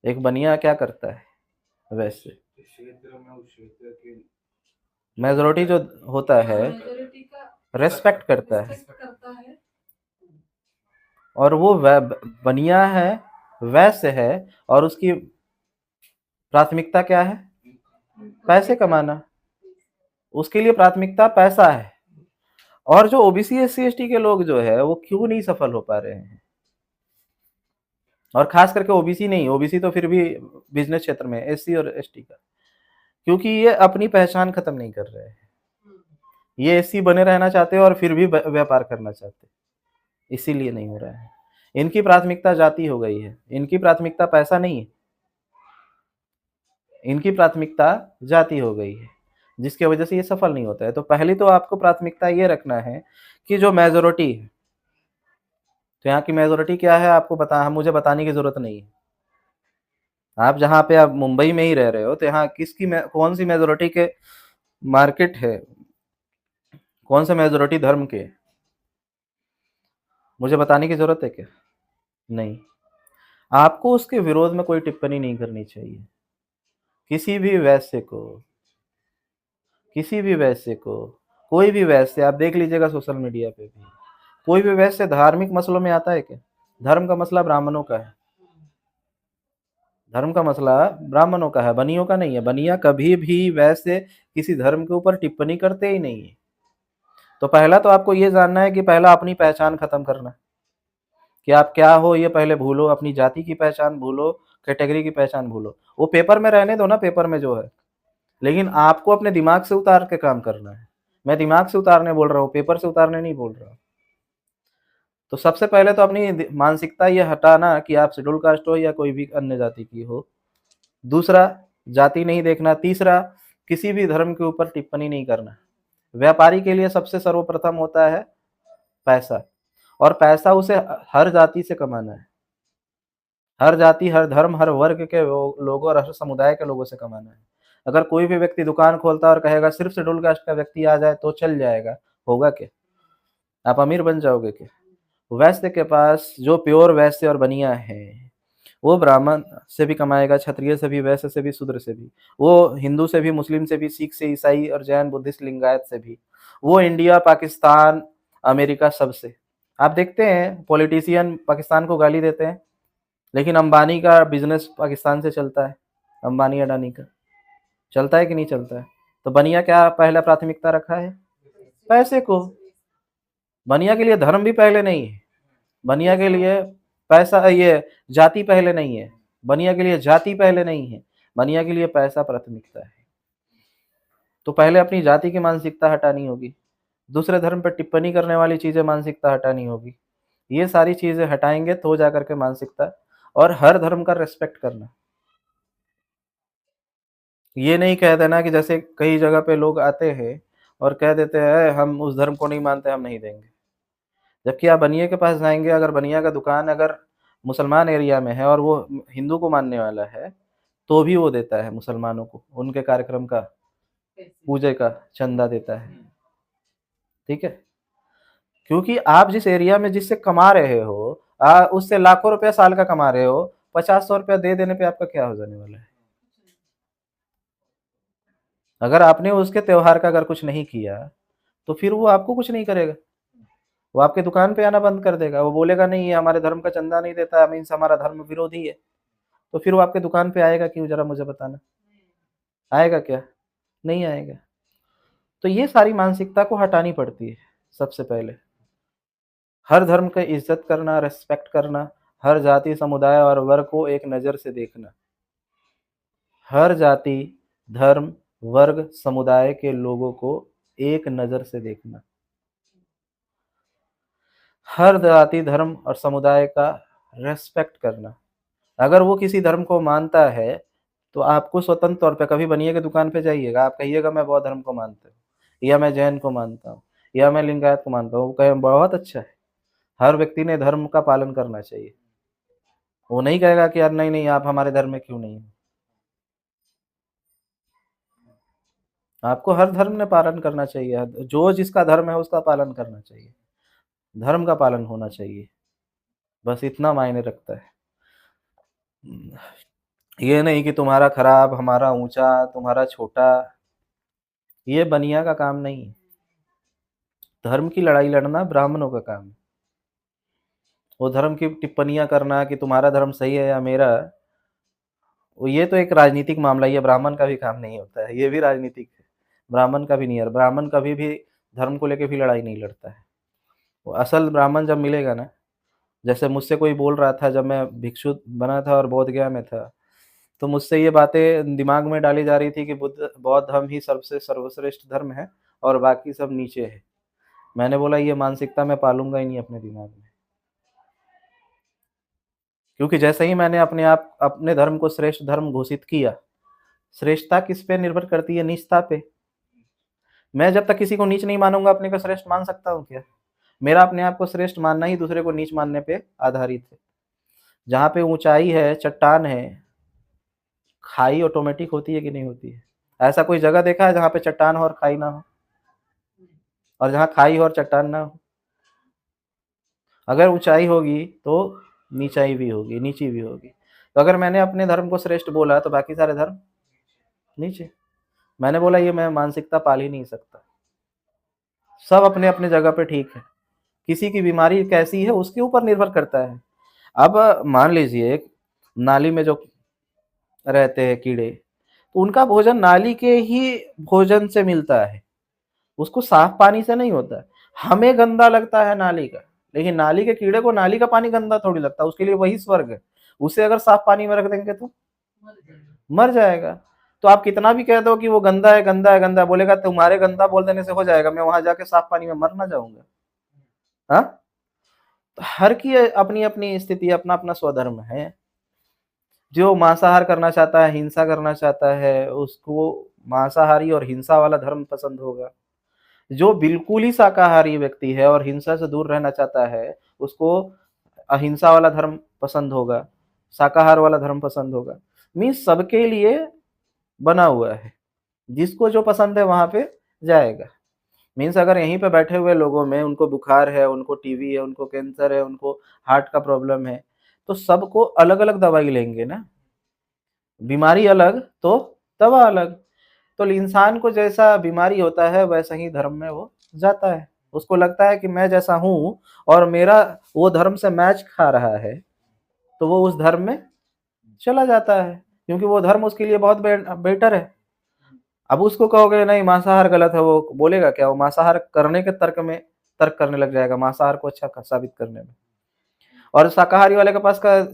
एक बनिया क्या करता है वैसे? मेजोरिटी जो होता है रेस्पेक्ट करता है, और वो बनिया है, वैश्य है, और उसकी प्राथमिकता क्या है? पैसे कमाना। उसके लिए प्राथमिकता पैसा है। और जो ओबीसी एससी एसटी के लोग जो है वो क्यों नहीं सफल हो पा रहे हैं? और खास करके ओबीसी नहीं, ओबीसी तो फिर भी बिजनेस क्षेत्र में, एससी और एसटी का, क्योंकि ये अपनी पहचान खत्म नहीं कर रहे हैं। ये एससी बने रहना चाहते हैं और फिर भी व्यापार करना चाहते हैं, इसीलिए नहीं हो रहा है। इनकी प्राथमिकता जाति हो गई है, इनकी प्राथमिकता पैसा नहीं है, इनकी प्राथमिकता जाति हो गई है, जिसकी वजह से ये सफल नहीं होता है। तो पहली तो आपको प्राथमिकता ये रखना है कि जो मेजोरिटी है, तो यहाँ की मेजोरिटी क्या है आपको मुझे बताने की जरूरत नहीं है। आप जहाँ पे आप मुंबई में ही रह रहे हो तो यहाँ कौन सी मेजोरिटी के मार्केट है, कौन से मेजोरिटी धर्म के, मुझे बताने की जरूरत है क्या? नहीं। आपको उसके विरोध में कोई टिप्पणी नहीं करनी चाहिए। किसी भी वैश्य को, किसी भी वैश्य को, कोई भी वैश्य आप देख लीजिएगा सोशल मीडिया पे भी, कोई भी वैश्य धार्मिक मसलों में आता है क्या? धर्म का मसला ब्राह्मणों का है, धर्म का मसला ब्राह्मणों का है, बनियों का नहीं है। बनिया कभी भी वैसे किसी धर्म के ऊपर टिप्पणी करते ही नहीं है। तो पहला तो आपको ये जानना है कि पहला अपनी पहचान खत्म करना, कि आप क्या हो ये पहले भूलो, अपनी जाति की पहचान भूलो, कैटेगरी की पहचान भूलो। वो पेपर में रहने दो ना, पेपर में जो है, लेकिन आपको अपने दिमाग से उतार के काम करना है। मैं दिमाग से उतारने बोल रहा हूँ, पेपर से उतारने नहीं बोल रहा हूँ। तो सबसे पहले तो अपनी मानसिकता ये हटाना कि आप शेड्यूल कास्ट हो या कोई भी अन्य जाति की हो। दूसरा, जाति नहीं देखना। तीसरा, किसी भी धर्म के ऊपर टिप्पणी नहीं करना। व्यापारी के लिए सबसे सर्वप्रथम होता है पैसा, और पैसा उसे हर जाति से कमाना है। हर जाति, हर धर्म, हर वर्ग के लोगों और हर समुदाय के लोगों से कमाना है। अगर कोई भी व्यक्ति दुकान खोलता है और कहेगा सिर्फ शेड्यूल कास्ट का व्यक्ति आ जाए तो चल जाएगा, होगा क्या? आप अमीर बन जाओगे क्या? वैश्य के पास, जो प्योर वैश्य और बनिया है, वो ब्राह्मण से भी कमाएगा, क्षत्रिय से भी, वैश्य से भी, शूद्र से भी। वो हिंदू से भी, मुस्लिम से भी, सिख से, ईसाई और जैन, बुद्धिस्ट, लिंगायत से भी। वो इंडिया, पाकिस्तान, अमेरिका, सबसे। आप देखते हैं पॉलिटिशियन पाकिस्तान को गाली देते हैं, लेकिन अंबानी का बिजनेस पाकिस्तान से चलता है। अंबानी अडानी का चलता है कि नहीं चलता है? तो बनिया क्या पहला प्राथमिकता रखा है? पैसे को। बनिया के लिए धर्म भी पहले नहीं है। बनिया के लिए पैसा, ये जाति पहले नहीं है। बनिया के लिए जाति पहले नहीं है। बनिया के लिए पैसा प्राथमिकता है। तो पहले अपनी जाति की मानसिकता हटानी होगी, दूसरे धर्म पर टिप्पणी करने वाली चीजें मानसिकता हटानी होगी। ये सारी चीजें हटाएंगे तो जाकर के मानसिकता, और हर धर्म का रेस्पेक्ट करना। ये नहीं कह देना कि जैसे कई जगह पे लोग आते हैं और कह देते हैं हम उस धर्म को नहीं मानते, हम नहीं देंगे। जबकि आप बनिए के पास जाएंगे, अगर बनिया का दुकान अगर मुसलमान एरिया में है और वो हिंदू को मानने वाला है, तो भी वो देता है मुसलमानों को, उनके कार्यक्रम का, पूजे का चंदा देता है। ठीक है? क्योंकि आप जिस एरिया में जिससे कमा रहे हो, उससे लाखों रुपया साल का कमा रहे हो, 50-100 रुपया दे देने पे आपका क्या हो जाने वाला है? अगर आपने उसके त्योहार का अगर कुछ नहीं किया, तो फिर वो आपको कुछ नहीं करेगा। वो आपके दुकान पे आना बंद कर देगा। वो बोलेगा नहीं, ये हमारे धर्म का चंदा नहीं देता, मीन्स हमारा धर्म विरोधी है। तो फिर वो आपके दुकान पे आएगा क्यों, जरा मुझे बताना? आएगा क्या? नहीं आएगा। तो ये सारी मानसिकता को हटानी पड़ती है सबसे पहले। हर धर्म की इज्जत करना, रेस्पेक्ट करना, हर जाति, समुदाय और वर्ग को एक नज़र से देखना। हर जाति, धर्म, वर्ग, समुदाय के लोगों को एक नज़र से देखना। हर जाति, धर्म और समुदाय का रेस्पेक्ट करना। अगर वो किसी धर्म को मानता है, तो आपको स्वतंत्र तौर पे, कभी बनिए की दुकान पे जाइएगा, आप कहिएगा मैं बौद्ध धर्म को मानता हूँ, या मैं जैन को मानता हूँ, या मैं लिंगायत को मानता हूँ, वो कहे बहुत अच्छा है। हर व्यक्ति ने धर्म का पालन करना चाहिए। वो नहीं कहेगा कि यार नहीं नहीं, आप हमारे धर्म में क्यों नहीं हो। आपको हर धर्म ने पालन करना चाहिए, जो जिसका धर्म है उसका पालन करना चाहिए, धर्म का पालन होना चाहिए। बस इतना मायने रखता है। ये नहीं कि तुम्हारा खराब, हमारा ऊंचा, तुम्हारा छोटा। ये बनिया का काम नहीं है। धर्म की लड़ाई लड़ना ब्राह्मणों का काम है। वो धर्म की टिप्पणियां करना कि तुम्हारा धर्म सही है या मेरा, वो ये तो एक राजनीतिक मामला, ये ब्राह्मण का भी काम नहीं होता है, ये भी राजनीतिक है। ब्राह्मण का भी नहीं है। ब्राह्मण कभी भी धर्म को लेके भी लड़ाई नहीं लड़ता है। वो असल ब्राह्मण जब मिलेगा ना, जैसे मुझसे कोई बोल रहा था जब मैं भिक्षु बना था और बोध गया में था, तो मुझसे ये बातें दिमाग में डाली जा रही थी कि बुद्ध बौद्ध धर्म ही सबसे सर्वश्रेष्ठ धर्म है और बाकी सब नीचे है। मैंने बोला ये मानसिकता मैं पालूंगा ही नहीं अपने दिमाग में। क्योंकि जैसे ही मैंने अपने धर्म को श्रेष्ठ धर्म घोषित किया, श्रेष्ठता किस पे निर्भर करती है? नीचता पे। मैं जब तक किसी को नीच नहीं मानूंगा, अपने को श्रेष्ठ मान सकता हूँ क्या? मेरा अपने आप को श्रेष्ठ मानना ही दूसरे को नीच मानने पे आधारित है। जहाँ पे ऊंचाई है, चट्टान है, खाई ऑटोमेटिक होती है कि नहीं होती है? ऐसा कोई जगह देखा है जहाँ पे चट्टान हो और खाई ना हो, और जहाँ खाई हो और चट्टान ना हो? अगर ऊंचाई होगी तो नीचाई भी होगी, नीची भी होगी। तो अगर मैंने अपने धर्म को श्रेष्ठ बोला तो बाकी सारे धर्म नीचे। मैंने बोला ये मैं मानसिकता पाल ही नहीं सकता। सब अपने अपने जगह पे ठीक है। किसी की बीमारी कैसी है उसके ऊपर निर्भर करता है। अब मान लीजिए एक नाली में जो रहते हैं कीड़े, तो उनका भोजन नाली के ही भोजन से मिलता है, उसको साफ पानी से नहीं होता है। हमें गंदा लगता है नाली का, लेकिन नाली के कीड़े को नाली का पानी गंदा थोड़ी लगता, उसके लिए वही स्वर्ग है। उसे अगर साफ पानी में रख देंगे तो मर जाएगा। तो आप कितना भी कह दो कि वो गंदा है, गंदा है, गंदा, बोलेगा तुम्हारे गंदा बोल देने से हो जाएगा, मैं वहां जाके साफ पानी में मर ना जाऊंगा? हाँ? हर की अपनी-अपनी स्थिति, अपना-अपना स्वधर्म है। जो मांसाहार करना चाहता है, हिंसा करना चाहता है, उसको मांसाहारी और हिंसा वाला धर्म पसंद होगा। जो बिल्कुल ही शाकाहारी व्यक्ति है और हिंसा से दूर रहना चाहता है, उसको अहिंसा वाला धर्म पसंद होगा, शाकाहार वाला धर्म पसंद होगा। मीन्स सबके लिए बना हुआ है। जिसको जो पसंद है वहाँ पे जाएगा। मीन्स अगर यहीं पे बैठे हुए लोगों में उनको बुखार है, उनको टीबी है, उनको कैंसर है, उनको हार्ट का प्रॉब्लम है, तो सबको अलग-अलग दवाई लेंगे ना। बीमारी अलग तो दवा अलग। तो इंसान को जैसा बीमारी होता है वैसा ही धर्म में वो जाता है। उसको लगता है कि मैं जैसा हूँ और मेरा वो धर्म से मैच खा रहा है, तो वो उस धर्म में चला जाता है, क्योंकि वो धर्म उसके लिए बहुत बेटर है। अब उसको कहोगे नहीं मांसाहार गलत है, वो बोलेगा क्या? वो मांसाहार करने के तर्क करने लग जाएगा, मांसाहार को अच्छा साबित करने में। और शाकाहारी वाले के पास का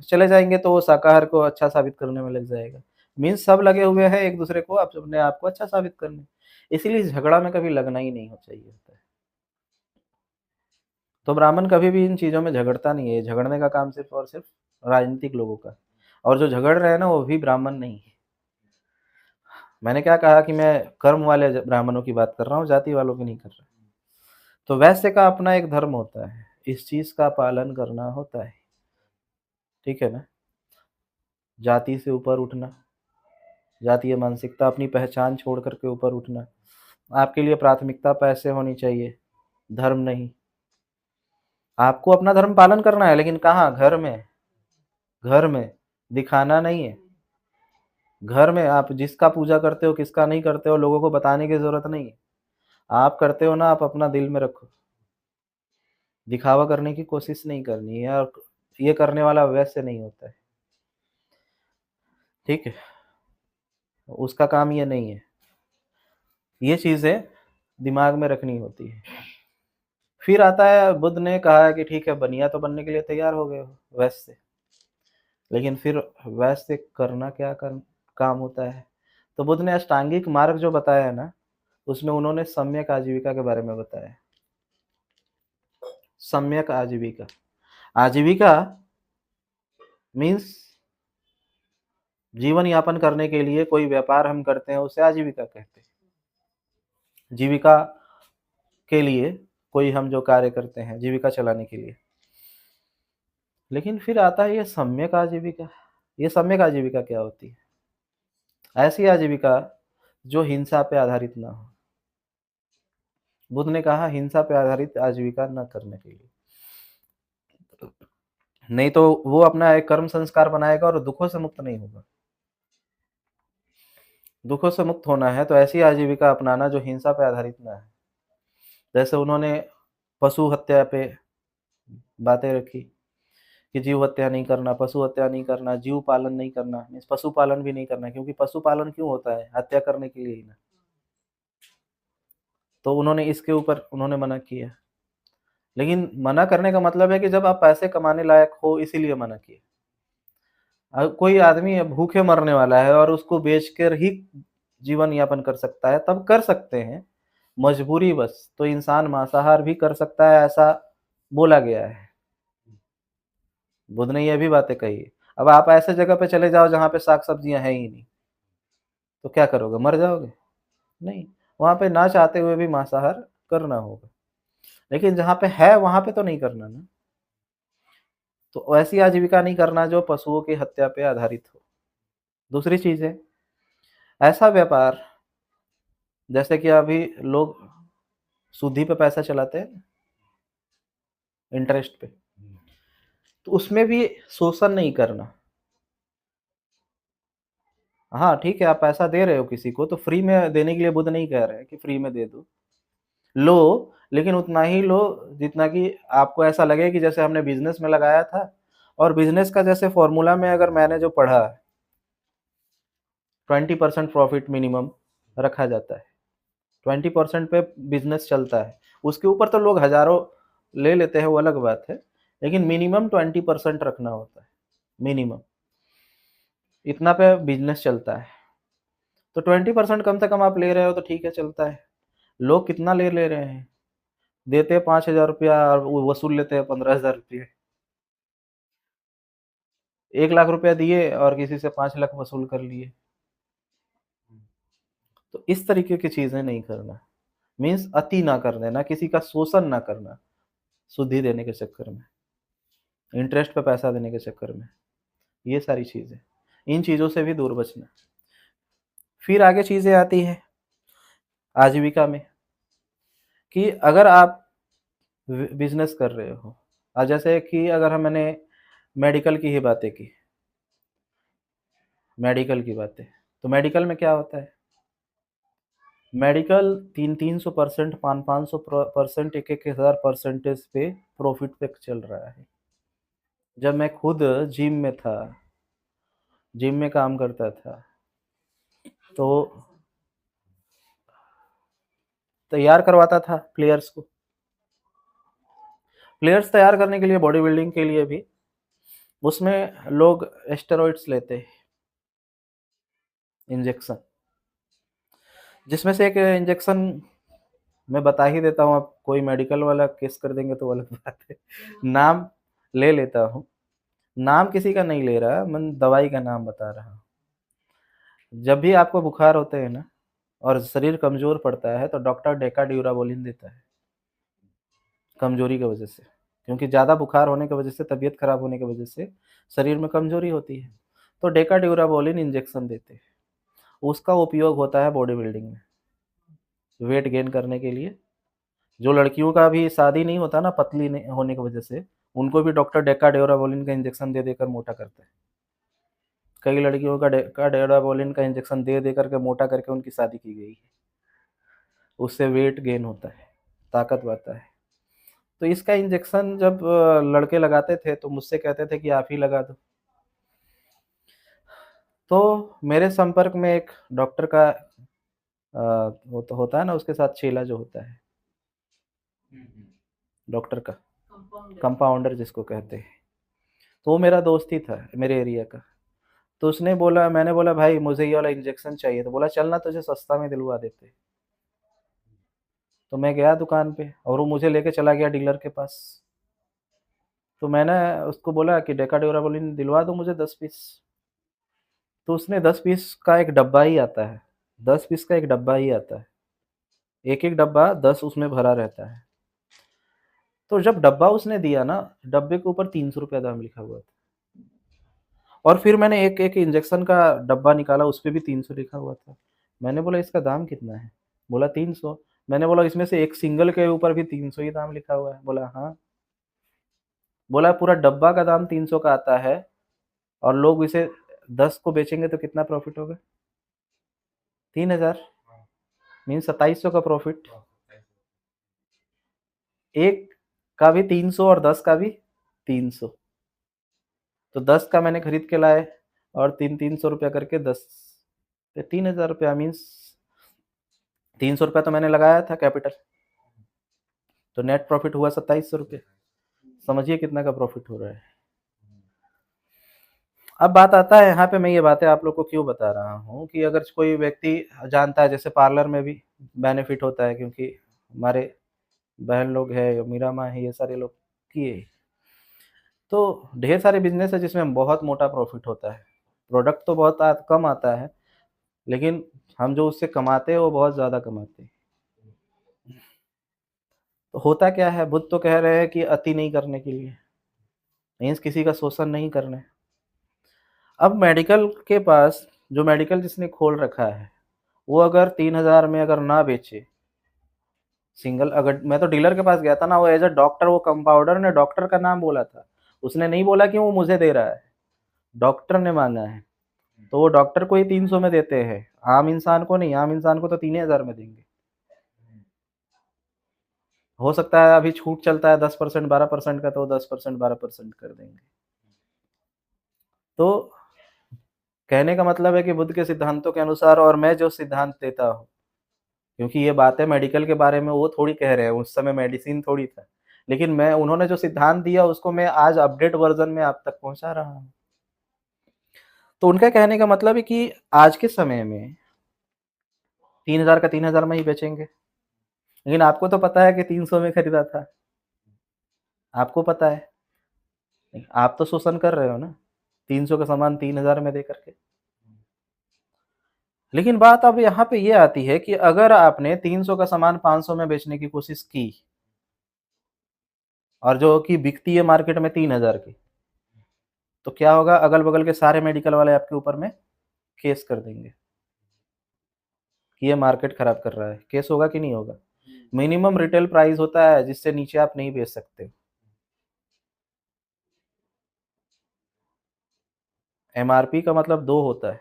चले जाएंगे तो वो शाकाहार को अच्छा साबित करने में लग जाएगा। मीन्स सब लगे हुए हैं एक दूसरे को अपने आप को अच्छा साबित करने। इसीलिए झगड़ा में कभी लगना ही नहीं हो चाहिए होता है। तो ब्राह्मण कभी भी इन चीज़ों में झगड़ता नहीं है। झगड़ने का काम सिर्फ और सिर्फ राजनीतिक लोगों का। और जो झगड़ रहे हैं ना वो भी ब्राह्मण नहीं है। मैंने क्या कहा कि मैं कर्म वाले ब्राह्मणों की बात कर रहा हूँ, जाति वालों की नहीं कर रहा। तो वैश्य का अपना एक धर्म होता है, इस चीज़ का पालन करना होता है, ठीक है ना? जाति से ऊपर उठना, जातीय मानसिकता, अपनी पहचान छोड़ कर के ऊपर उठना। आपके लिए प्राथमिकता पैसे होनी चाहिए, धर्म नहीं। आपको अपना धर्म पालन करना है, लेकिन कहाँ? घर में। घर में, दिखाना नहीं है। घर में आप जिसका पूजा करते हो, किसका नहीं करते हो, लोगों को बताने की ज़रूरत नहीं है। आप करते हो ना, आप अपना दिल में रखो। दिखावा करने की कोशिश नहीं करनी है, और ये करने वाला वैसे नहीं होता है, ठीक है? उसका काम ये नहीं है। ये चीज़ें दिमाग में रखनी होती है। फिर आता है, बुद्ध ने कहा है कि ठीक है, बनिया तो बनने के लिए तैयार हो गए हो वैश्य, लेकिन फिर वैश्य करना क्या काम होता है? तो बुद्ध ने अष्टांगिक मार्ग जो बताया है ना, उसमें उन्होंने सम्यक आजीविका के बारे में बताया। सम्यक आजीविका, आजीविका मीन्स जीवन यापन करने के लिए कोई व्यापार हम करते हैं, उसे आजीविका कहते हैं। जीविका के लिए कोई हम जो कार्य करते हैं जीविका चलाने के लिए। लेकिन फिर आता है ये सम्यक आजीविका। ये सम्यक आजीविका क्या होती है? ऐसी आजीविका जो हिंसा पे आधारित ना हो। बुद्ध ने कहा हिंसा पे आधारित आजीविका न करने के लिए, नहीं तो वो अपना एक कर्म संस्कार बनाएगा और दुखों से मुक्त नहीं होगा। दुखों से मुक्त होना है तो ऐसी आजीविका अपनाना जो हिंसा पे आधारित ना है। जैसे उन्होंने पशु हत्या पे बातें रखी कि जीव हत्या नहीं करना, पशु हत्या नहीं करना, जीव पालन नहीं करना, मीन्स पशु पालन भी नहीं करना, क्योंकि पशु पालन क्यों होता है? हत्या करने के लिए ही ना। तो उन्होंने इसके ऊपर उन्होंने मना किया। लेकिन मना करने का मतलब है कि जब आप पैसे कमाने लायक हो इसीलिए मना किया। कोई आदमी भूखे मरने वाला है और उसको बेचकर ही जीवन यापन कर सकता है, तब कर सकते हैं, मजबूरी बस। तो इंसान मांसाहार भी कर सकता है, ऐसा बोला गया है। बुद्ध ने ये भी बातें कही है। अब आप ऐसे जगह पे चले जाओ जहाँ पे साग सब्जियां है ही नहीं, तो क्या करोगे? मर जाओगे? नहीं, वहाँ पे ना चाहते हुए भी मांसाहार करना होगा। लेकिन जहाँ पे है वहाँ पे तो नहीं करना ना। तो ऐसी आजीविका नहीं करना जो पशुओं की हत्या पे आधारित हो। दूसरी चीज़ है ऐसा व्यापार, जैसे कि अभी लोग सूदी पे पैसा चलाते हैं, इंटरेस्ट पे, तो उसमें भी शोषण नहीं करना। हाँ, ठीक है, आप पैसा दे रहे हो किसी को तो फ्री में देने के लिए बुद्ध नहीं कह रहे हैं कि फ्री में दे दो। लो, लेकिन उतना ही लो जितना कि आपको ऐसा लगे कि जैसे हमने बिज़नेस में लगाया था। और बिज़नेस का जैसे फ़ॉर्मूला में अगर मैंने जो पढ़ा, 20% प्रॉफ़िट मिनिमम रखा जाता है। 20% पे बिज़नेस चलता है। उसके ऊपर तो लोग हज़ारों ले लेते हैं, वो अलग बात है। लेकिन मिनिमम 20% रखना होता है, मिनिमम। इतना पे बिज़नेस चलता है। तो 20% कम से कम आप ले रहे हो तो ठीक है, चलता है। लोग कितना ले ले रहे हैं? देते हैं 5,000 रुपया और वो वसूल लेते हैं 15,000 रुपये। 1 लाख रुपया दिए और किसी से 5 लाख वसूल कर लिए। तो इस तरीके की चीज़ें नहीं करना, मीन्स अति ना कर देना, किसी का शोषण ना करना, सुद्धि देने के चक्कर में, इंटरेस्ट पे पैसा देने के चक्कर में, ये सारी चीज़ें। इन चीज़ों से भी दूर बचना। फिर आगे चीज़ें आती हैं आजीविका में, कि अगर आप बिज़नेस कर रहे हो, जैसे कि अगर हम मैंने मेडिकल की ही बातें की, मेडिकल की बातें, तो मेडिकल में क्या होता है? मेडिकल 300-300%, 500-500%, 1,000 परसेंटेज पे प्रॉफिट पे चल रहा है। जब मैं खुद जिम में था, जिम में काम करता था, तो तैयार करवाता था प्लेयर्स को। प्लेयर्स तैयार करने के लिए, बॉडी बिल्डिंग के लिए भी, उसमें लोग स्टेरॉइड्स लेते हैं, इंजेक्शन। जिसमें से एक इंजेक्शन मैं बता ही देता हूँ, आप कोई मेडिकल वाला केस कर देंगे तो अलग बात है। नाम ले लेता हूँ, नाम किसी का नहीं ले रहा, मैं दवाई का नाम बता रहा हूँ। जब भी आपको बुखार होते हैं ना और शरीर कमज़ोर पड़ता है, तो डॉक्टर डेका-ड्यूराबोलिन देता है, कमज़ोरी की वजह से। क्योंकि ज़्यादा बुखार होने की वजह से, तबीयत खराब होने की वजह से शरीर में कमज़ोरी होती है, तो डेका-ड्यूराबोलिन इंजेक्शन देते हैं। उसका उपयोग होता है बॉडी बिल्डिंग में, वेट गेन करने के लिए। जो लड़कियों का भी शादी नहीं होता ना पतली होने की वजह से, उनको भी डॉक्टर डेका-ड्यूराबोलिन का इंजेक्शन दे देकर मोटा करता है। कई लड़कियों का डेका-ड्यूराबोलिन का इंजेक्शन दे दे करके मोटा करके उनकी शादी की गई है। उससे वेट गेन होता है, ताकत बढ़ता है। तो इसका इंजेक्शन जब लड़के लगाते थे तो मुझसे कहते थे कि आप ही लगा दो। तो मेरे संपर्क में एक डॉक्टर का वो तो होता है ना, उसके साथ चेला जो होता है, डॉक्टर का कंपाउंडर जिसको कहते हैं, तो वो मेरा दोस्त ही था, मेरे एरिया का। तो उसने बोला, मैंने बोला भाई मुझे ये वाला इंजेक्शन चाहिए, तो बोला चल ना तुझे सस्ता में दिलवा देते। तो मैं गया दुकान पे और वो मुझे लेके चला गया डीलर के पास। तो मैंने उसको बोला कि डेका-ड्यूराबोलिन दिलवा दो मुझे 10 पीस। तो उसने 10 पीस का एक डब्बा ही आता है, 10 पीस का एक डब्बा ही आता है। एक-एक डब्बा 10 उसमें भरा रहता है। तो जब डब्बा उसने दिया ना, डब्बे के ऊपर ₹300 दाम लिखा हुआ था। और फिर मैंने एक-एक इंजेक्शन का डब्बा निकाला, उसपे भी 300 लिखा हुआ था। मैंने बोला इसका दाम कितना है? बोला 300। मैंने बोला इसमें से एक सिंगल के ऊपर भी 300 ही दाम लिखा हुआ है। बोला हाँ। बोला पूरा डब्बा का दाम 300 का आता है और लोग इसे 10 को बेचेंगे तो कितना प्रॉफिट होगा? 3000, मीन्स 2700 का प्रॉफिट। एक का भी 300 और 10 का भी 300। तो 10 का मैंने खरीद के लाए और 300-300 रुपया करके 10 पे 3000 रुपया, मीन्स 300 रुपया तो मैंने लगाया था कैपिटल, तो नेट प्रॉफिट हुआ 2700 रुपये। समझिए कितना का प्रॉफिट हो रहा है। अब बात आता है, यहाँ पे मैं ये बातें आप लोग को क्यों बता रहा हूँ कि अगर कोई व्यक्ति जानता है, जैसे पार्लर में भी बेनिफिट होता है, क्योंकि हमारे बहन लोग हैं, मीरा माँ है, ये सारे लोग किए। तो ढेर सारे बिजनेस है जिसमें बहुत मोटा प्रॉफिट होता है। प्रोडक्ट तो बहुत कम आता है, लेकिन हम जो उससे कमाते हैं वो बहुत ज़्यादा कमाते हैं। तो होता क्या है, बुद्ध तो कह रहे हैं कि अति नहीं करने के लिए, मीन्स किसी का शोषण नहीं करना। अब मेडिकल के पास, जो मेडिकल जिसने खोल रखा है, वो अगर 3000 में अगर ना बेचे सिंगल, अगर मैं तो डीलर के पास गया था ना, वो एज अ डॉक्टर, वो कंपाउंडर ने डॉक्टर का नाम बोला था। उसने नहीं बोला कि वो मुझे दे रहा है, डॉक्टर ने मांगा है। तो वो डॉक्टर को ही 300 में देते हैं, आम इंसान को नहीं। आम इंसान को तो 3000 में देंगे। हो सकता है अभी छूट चलता है 10%, 12% का, तो 10%, 12% कर देंगे। तो कहने का मतलब है कि बुद्ध के सिद्धांतों के अनुसार, और मैं जो सिद्धांत देता हूँ, क्योंकि ये बातें मेडिकल के बारे में वो थोड़ी कह रहे हैं, उस समय मेडिसिन थोड़ी था, लेकिन मैं, उन्होंने जो सिद्धांत दिया उसको मैं आज अपडेट वर्जन में आप तक पहुंचा रहा हूँ। तो उनका कहने का मतलब है कि आज के समय में 3000 का 3000 में ही बेचेंगे, लेकिन आपको तो पता है कि 300 में खरीदा था, आपको पता है। आप तो शोषण कर रहे हो ना, 300 का सामान 3000 में दे करके। लेकिन बात अब यहाँ पे ये आती है कि अगर आपने 300 का सामान 500 में बेचने की कोशिश की और जो कि बिकती है मार्केट में 3000 की, तो क्या होगा, अगल-बगल के सारे मेडिकल वाले आपके ऊपर में केस कर देंगे कि ये मार्केट खराब कर रहा है। केस होगा कि नहीं होगा? मिनिमम रिटेल प्राइस होता है जिससे नीचे आप नहीं बेच सकते। एमआरपी का मतलब 2 होता है,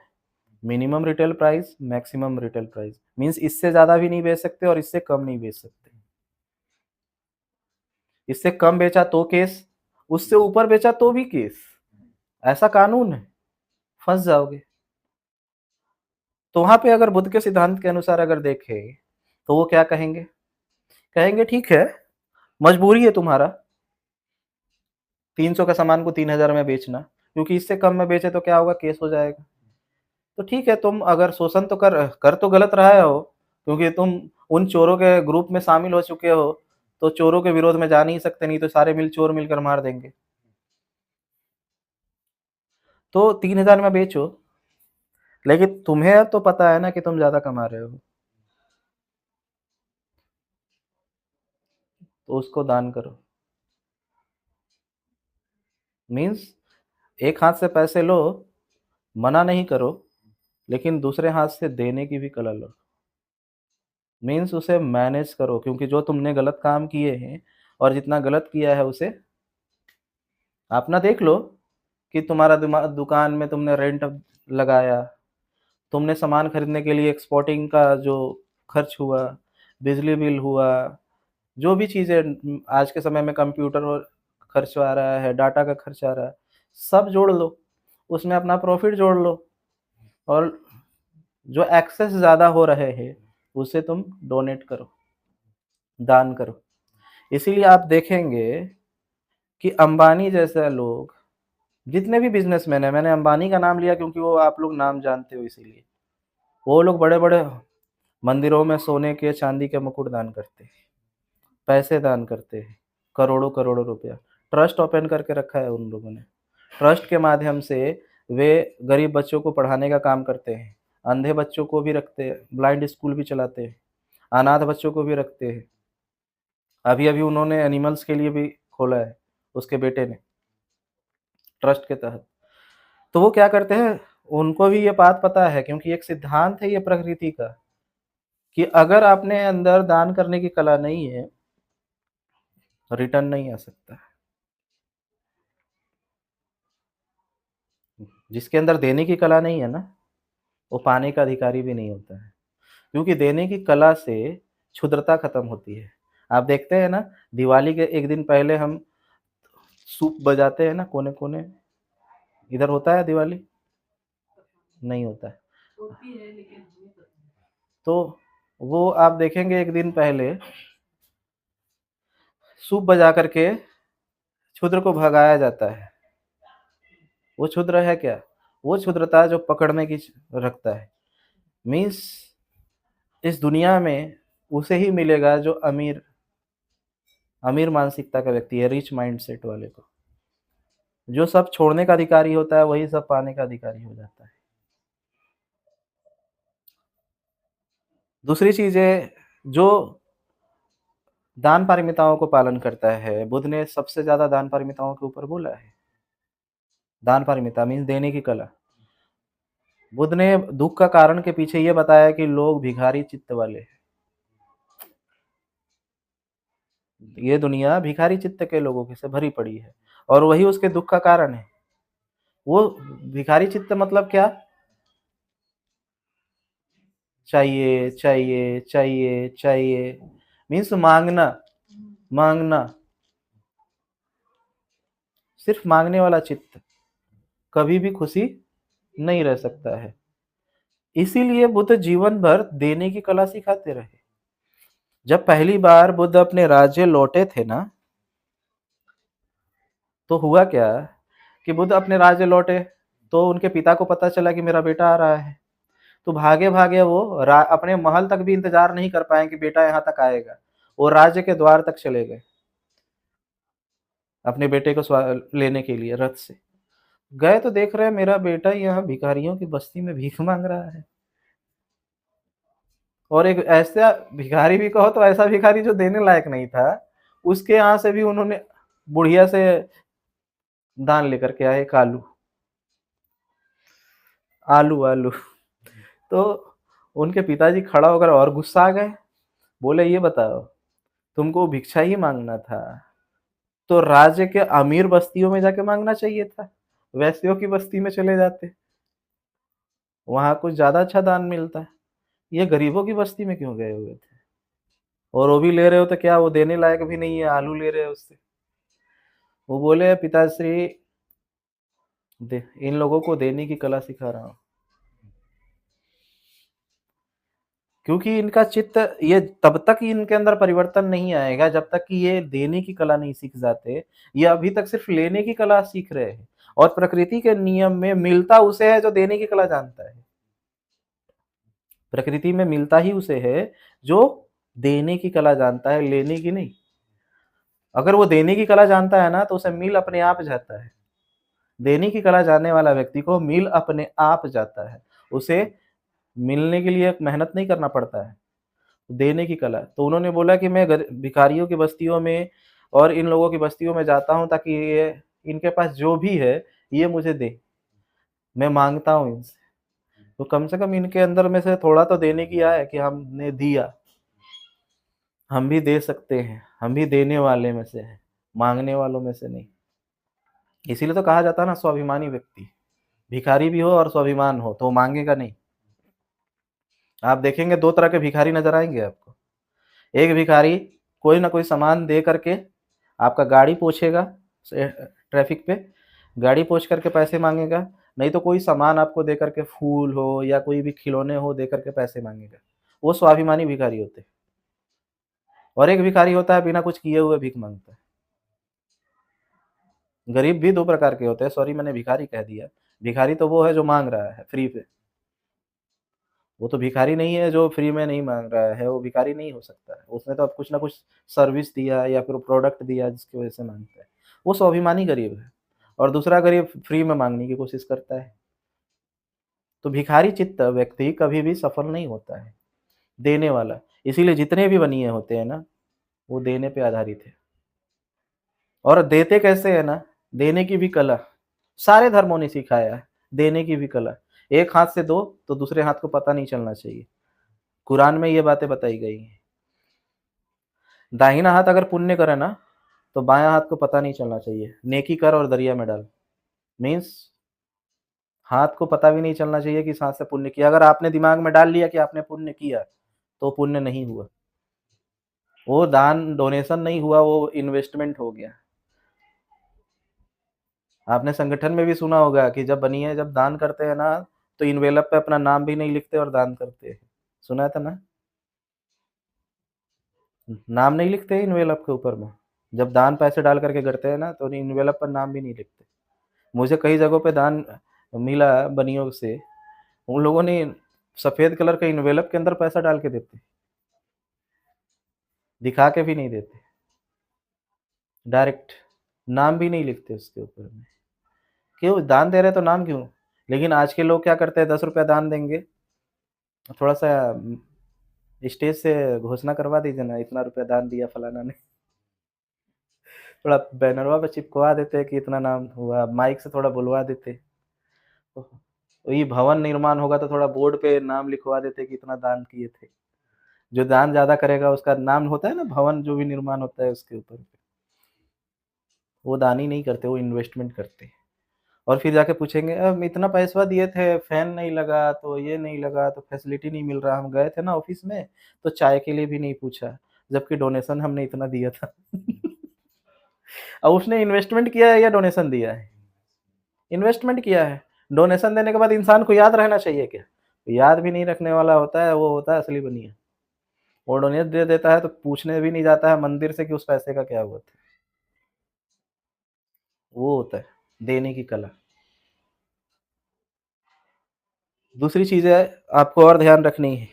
minimum retail price, maximum retail price. Means इससे ज़्यादा भी नहीं बेच सकते और इससे कम नहीं बेच सकते। इससे कम बेचा तो केस, उससे ऊपर बेचा तो भी केस। ऐसा कानून है, फँस जाओगे। तो वहाँ पे अगर बुद्ध के सिद्धांत के अनुसार अगर देखें, तो वो क्या कहेंगे? कहेंगे ठीक है, मजबूरी है तुम्हारा 300 का सामान को 3000 में बेचना, क्योंकि इससे कम में बेचे तो क्या होगा, केस हो जाएगा। तो ठीक है, तुम अगर शोषण तो कर तो गलत रहे हो, क्योंकि तुम उन चोरों के ग्रुप में शामिल हो चुके हो, तो चोरों के विरोध में जा नहीं सकते, नहीं तो सारे चोर मिलकर मार देंगे। तो 3000 में बेचो, लेकिन तुम्हें तो पता है ना कि तुम ज़्यादा कमा रहे हो, तो उसको दान करो। मीन्स एक हाथ से पैसे लो, मना नहीं करो, लेकिन दूसरे हाथ से देने की भी कला लो। मीन्स उसे मैनेज करो, क्योंकि जो तुमने गलत काम किए हैं और जितना गलत किया है उसे अपना देख लो कि तुम्हारा दुकान में तुमने रेंट लगाया, तुमने सामान खरीदने के लिए एक्सपोर्टिंग का जो खर्च हुआ, बिजली बिल हुआ, जो भी चीज़ें आज के समय में कंप्यूटर और खर्च आ रहा है, डाटा का खर्च आ रहा है, सब जोड़ लो, उसमें अपना प्रॉफिट जोड़ लो और जो एक्सेस ज़्यादा हो रहे हैं उसे तुम डोनेट करो, दान करो। इसीलिए आप देखेंगे कि अंबानी जैसे लोग, जितने भी बिजनेसमैन हैं, मैंने अंबानी का नाम लिया क्योंकि वो आप लोग नाम जानते हो इसीलिए, वो लोग बड़े-बड़े मंदिरों में सोने के, चांदी के मुकुट दान करते हैं, पैसे दान करते हैं, करोड़ों-करोड़ों रुपया। ट्रस्ट ओपन करके रखा है उन लोगों ने। ट्रस्ट के माध्यम से वे गरीब बच्चों को पढ़ाने का काम करते हैं, अंधे बच्चों को भी रखते हैं, ब्लाइंड स्कूल भी चलाते हैं, अनाथ बच्चों को भी रखते हैं। अभी-अभी उन्होंने एनिमल्स के लिए भी खोला है, उसके बेटे ने, ट्रस्ट के तहत। तो वो क्या करते हैं, उनको भी ये बात पता है, क्योंकि एक सिद्धांत है ये प्रकृति का कि अगर आपने अंदर दान करने की कला नहीं है, रिटर्न नहीं आ सकता। जिसके अंदर देने की कला नहीं है ना, वो पाने का अधिकारी भी नहीं होता है, क्योंकि देने की कला से क्षुद्रता खत्म होती है। आप देखते हैं ना, दिवाली के 1 दिन पहले हम सूप बजाते हैं ना कोने-कोने, इधर होता है दिवाली? नहीं होता है। तो वो आप देखेंगे 1 दिन पहले सूप बजा करके क्षुद्र को भगाया जाता है। वो क्षुद्र है क्या? वो क्षुद्रता जो पकड़ने की रखता है। मीन्स इस दुनिया में उसे ही मिलेगा जो अमीर अमीर मानसिकता का व्यक्ति है, रिच माइंडसेट वाले को। जो सब छोड़ने का अधिकारी होता है, वही सब पाने का अधिकारी हो जाता है। दूसरी चीज़ है, जो दान पारमिताओं को पालन करता है, बुद्ध ने सबसे ज़्यादा दान पारमिताओं के ऊपर बोला है। दान पारमिता मीन्स देने की कला। बुद्ध ने दुःख का कारण के पीछे ये बताया कि लोग भिखारी चित्त वाले हैं। ये दुनिया भिखारी चित्त के लोगों से भरी पड़ी है और वही उसके दुःख का कारण है। वो भिखारी चित्त मतलब क्या? चाहिए, चाहिए, चाहिए, चाहिए मीन्स माँगना, माँगना, सिर्फ़ माँगने वाला चित्त कभी भी खुशी नहीं रह सकता है। इसीलिए बुद्ध जीवन भर देने की कला सिखाते रहे। जब पहली बार बुद्ध अपने राज्य लौटे थे ना, तो हुआ क्या कि बुद्ध अपने राज्य लौटे, तो उनके पिता को पता चला कि मेरा बेटा आ रहा है। तो भागे-भागे वो अपने महल तक भी इंतज़ार नहीं कर पाए कि बेटा यहाँ तक आएगा। वो राज्य के द्वार तक चले गए, अपने बेटे को लेने के लिए रथ से। गए तो देख रहे हैं मेरा बेटा यहाँ भिखारियों की बस्ती में भीख माँग रहा है। और एक ऐसा भिखारी भी कहो तो ऐसा भिखारी जो देने लायक नहीं था, उसके यहाँ से भी उन्होंने बुढ़िया से दान लेकर के आए, एक आलू। आलू, आलू। तो उनके पिताजी खड़ा होकर और गुस्सा आ गए। बोले, "ये बताओ, तुमको भिक्षा ही माँगना था, तो राज्य के अमीर बस्तियों में जाके माँगना चाहिए था। वैश्यों की बस्ती में चले जाते, वहाँ कुछ ज़्यादा अच्छा दान मिलता। ये गरीबों की बस्ती में क्यों गए हुए थे? और वो भी ले रहे हो तो क्या वो देने लायक भी नहीं है, आलू ले रहे हो उससे।" वो बोले, "पिताश्री, इन लोगों को देने की कला सिखा रहा हूँ, क्योंकि इनका चित्त, ये तब तक ही इनके अंदर परिवर्तन नहीं आएगा जब तक कि ये देने की कला नहीं सीख जाते। ये अभी तक सिर्फ लेने की कला सीख रहे हैं, और प्रकृति के नियम में मिलता उसे है जो देने की कला जानता है। प्रकृति में मिलता ही उसे है जो देने की कला जानता है, लेने की नहीं। अगर वो देने की कला जानता है ना, तो उसे मिल अपने आप जाता है। देने की कला जानने वाला व्यक्ति को मिल अपने आप जाता है। उसे मिलने के लिए मेहनत नहीं करना पड़ता है, देने की कला। तो उन्होंने बोला कि मैं भिखारियों की बस्तियों में और इन लोगों की बस्तियों में जाता हूँ, ताकि ये इनके पास जो भी है ये मुझे दे, मैं मांगता हूँ इनसे, तो कम से कम इनके अंदर में से थोड़ा तो देने की आए कि हमने दिया, हम भी दे सकते हैं, हम भी देने वाले में से हैं, मांगने वालों में से नहीं। इसीलिए तो कहा जाता है ना, स्वाभिमानी व्यक्ति, भिखारी भी हो और स्वाभिमान हो तो वो मांगेगा नहीं। आप देखेंगे दो तरह के भिखारी नजर आएंगे आपको। एक भिखारी कोई ना कोई सामान दे करके आपका गाड़ी पोछेगा, ट्रैफिक पे गाड़ी पोछ करके पैसे मांगेगा, नहीं तो कोई सामान आपको दे करके, फूल हो या कोई भी खिलौने हो, दे करके पैसे मांगेगा। वो स्वाभिमानी भिखारी होते हैं। और एक भिखारी होता है बिना कुछ किए हुए भीख मांगता है। गरीब भी दो प्रकार के होते हैं, सॉरी मैंने भिखारी कह दिया। भिखारी तो वो है जो मांग रहा है फ्री पे, वो तो भिखारी नहीं है जो फ्री में नहीं मांग रहा है, वो भिखारी नहीं हो सकता है। उसने तो अब कुछ ना कुछ सर्विस दिया या फिर प्रोडक्ट दिया जिसकी वजह से मांगता है। वो स्वाभिमानी गरीब है। और दूसरा गरीब फ्री में मांगने की कोशिश करता है। तो भिखारी चित्त व्यक्ति कभी भी सफल नहीं होता है, देने वाला। इसीलिए जितने भी बनिए होते हैं ना, वो देने पे आधारित है। और देते कैसे है ना, देने की भी कला सारे धर्मों ने सिखाया है। देने की भी कला, एक हाथ से दो तो दूसरे हाथ को पता नहीं चलना चाहिए। कुरान में ये बातें बताई गई हैं। दाहिना हाथ अगर पुण्य करे ना, तो बायां हाथ को पता नहीं चलना चाहिए। नेकी कर और दरिया में डाल, मीन्स हाथ को पता भी नहीं चलना चाहिए कि इस हाथ से पुण्य किया। अगर आपने दिमाग में डाल लिया कि आपने पुण्य किया, तो पुण्य नहीं हुआ। वो दान डोनेशन नहीं हुआ, वो इन्वेस्टमेंट हो गया। आपने संगठन में भी सुना होगा कि जब बनिए जब दान करते हैं ना, तो इन्वेलप पे अपना नाम भी नहीं लिखते और दान करते हैं। सुना था ना? नाम नहीं लिखते इन्वेलप के ऊपर में। जब दान पैसे डाल करके करते हैं ना, तो इन्वेलप पर नाम भी नहीं लिखते। मुझे कई जगहों पे दान मिला बनियों से, उन लोगों ने सफ़ेद कलर के इन्वेलप के अंदर पैसा डाल के देते, दिखा के भी नहीं देते, डायरेक्ट नाम भी नहीं लिखते उसके ऊपर में। क्यों दान दे रहे तो नाम क्यों? लेकिन आज के लोग क्या करते हैं, 10 रुपया दान देंगे, थोड़ा-सा स्टेज से घोषणा करवा दीजिए ना, इतना रुपया दान दिया फलाना ने। थोड़ा बैनरवा पे चिपकवा देते कि इतना नाम हुआ, माइक से थोड़ा बुलवा देते। तो ये भवन निर्माण होगा तो थोड़ा बोर्ड पे नाम लिखवा देते कि इतना दान किए थे। जो दान ज़्यादा करेगा उसका नाम होता है ना, भवन जो भी निर्माण होता है उसके ऊपर। वो दान ही नहीं करते, वो इन्वेस्टमेंट करते हैं। और फिर जाके पूछेंगे, अब इतना पैसा दिए थे, फैन नहीं लगा, तो ये नहीं लगा, तो फैसिलिटी नहीं मिल रहा, हम गए थे ना ऑफ़िस में, तो चाय के लिए भी नहीं पूछा, जबकि डोनेशन हमने इतना दिया था। अब उसने इन्वेस्टमेंट किया है या डोनेशन दिया है? इन्वेस्टमेंट किया है। डोनेशन देने के बाद इंसान को याद रहना चाहिए क्या? याद भी नहीं रखने वाला होता है, वो होता है असली बनिया। वो डोनेट दे देता है तो पूछने भी नहीं जाता है मंदिर से कि उस पैसे का क्या हुआ था। वो होता है देने की कला। दूसरी चीज़ है, आपको और ध्यान रखनी है,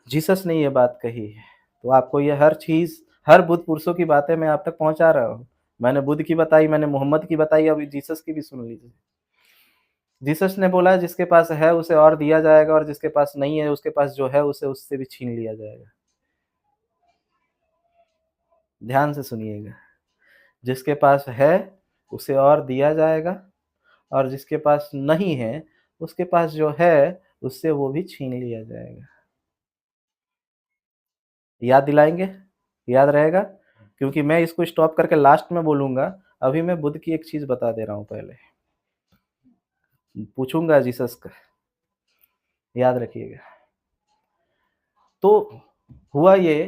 जीसस ने ये बात कही है, तो आपको ये हर चीज़, हर बुद्ध पुरुषों की बातें मैं आप तक पहुँचा रहा हूँ। मैंने बुद्ध की बताई, मैंने मोहम्मद की बताई, अभी जीसस की भी सुन लीजिए। जीसस ने बोला जिसके पास है उसे और दिया जाएगा, और जिसके पास नहीं है, उसके पास जो है उसे उससे भी छीन लिया जाएगा। ध्यान से सुनिएगा। जिसके पास है उसे और दिया जाएगा, और जिसके पास नहीं है, उसके पास जो है उससे वो भी छीन लिया जाएगा। याद दिलाएँगे? याद रहेगा? क्योंकि मैं इसको स्टॉप करके लास्ट में बोलूँगा। अभी मैं बुद्ध की एक चीज़ बता दे रहा हूँ पहले। पूछूँगा जीसस का, याद रखिएगा। तो हुआ ये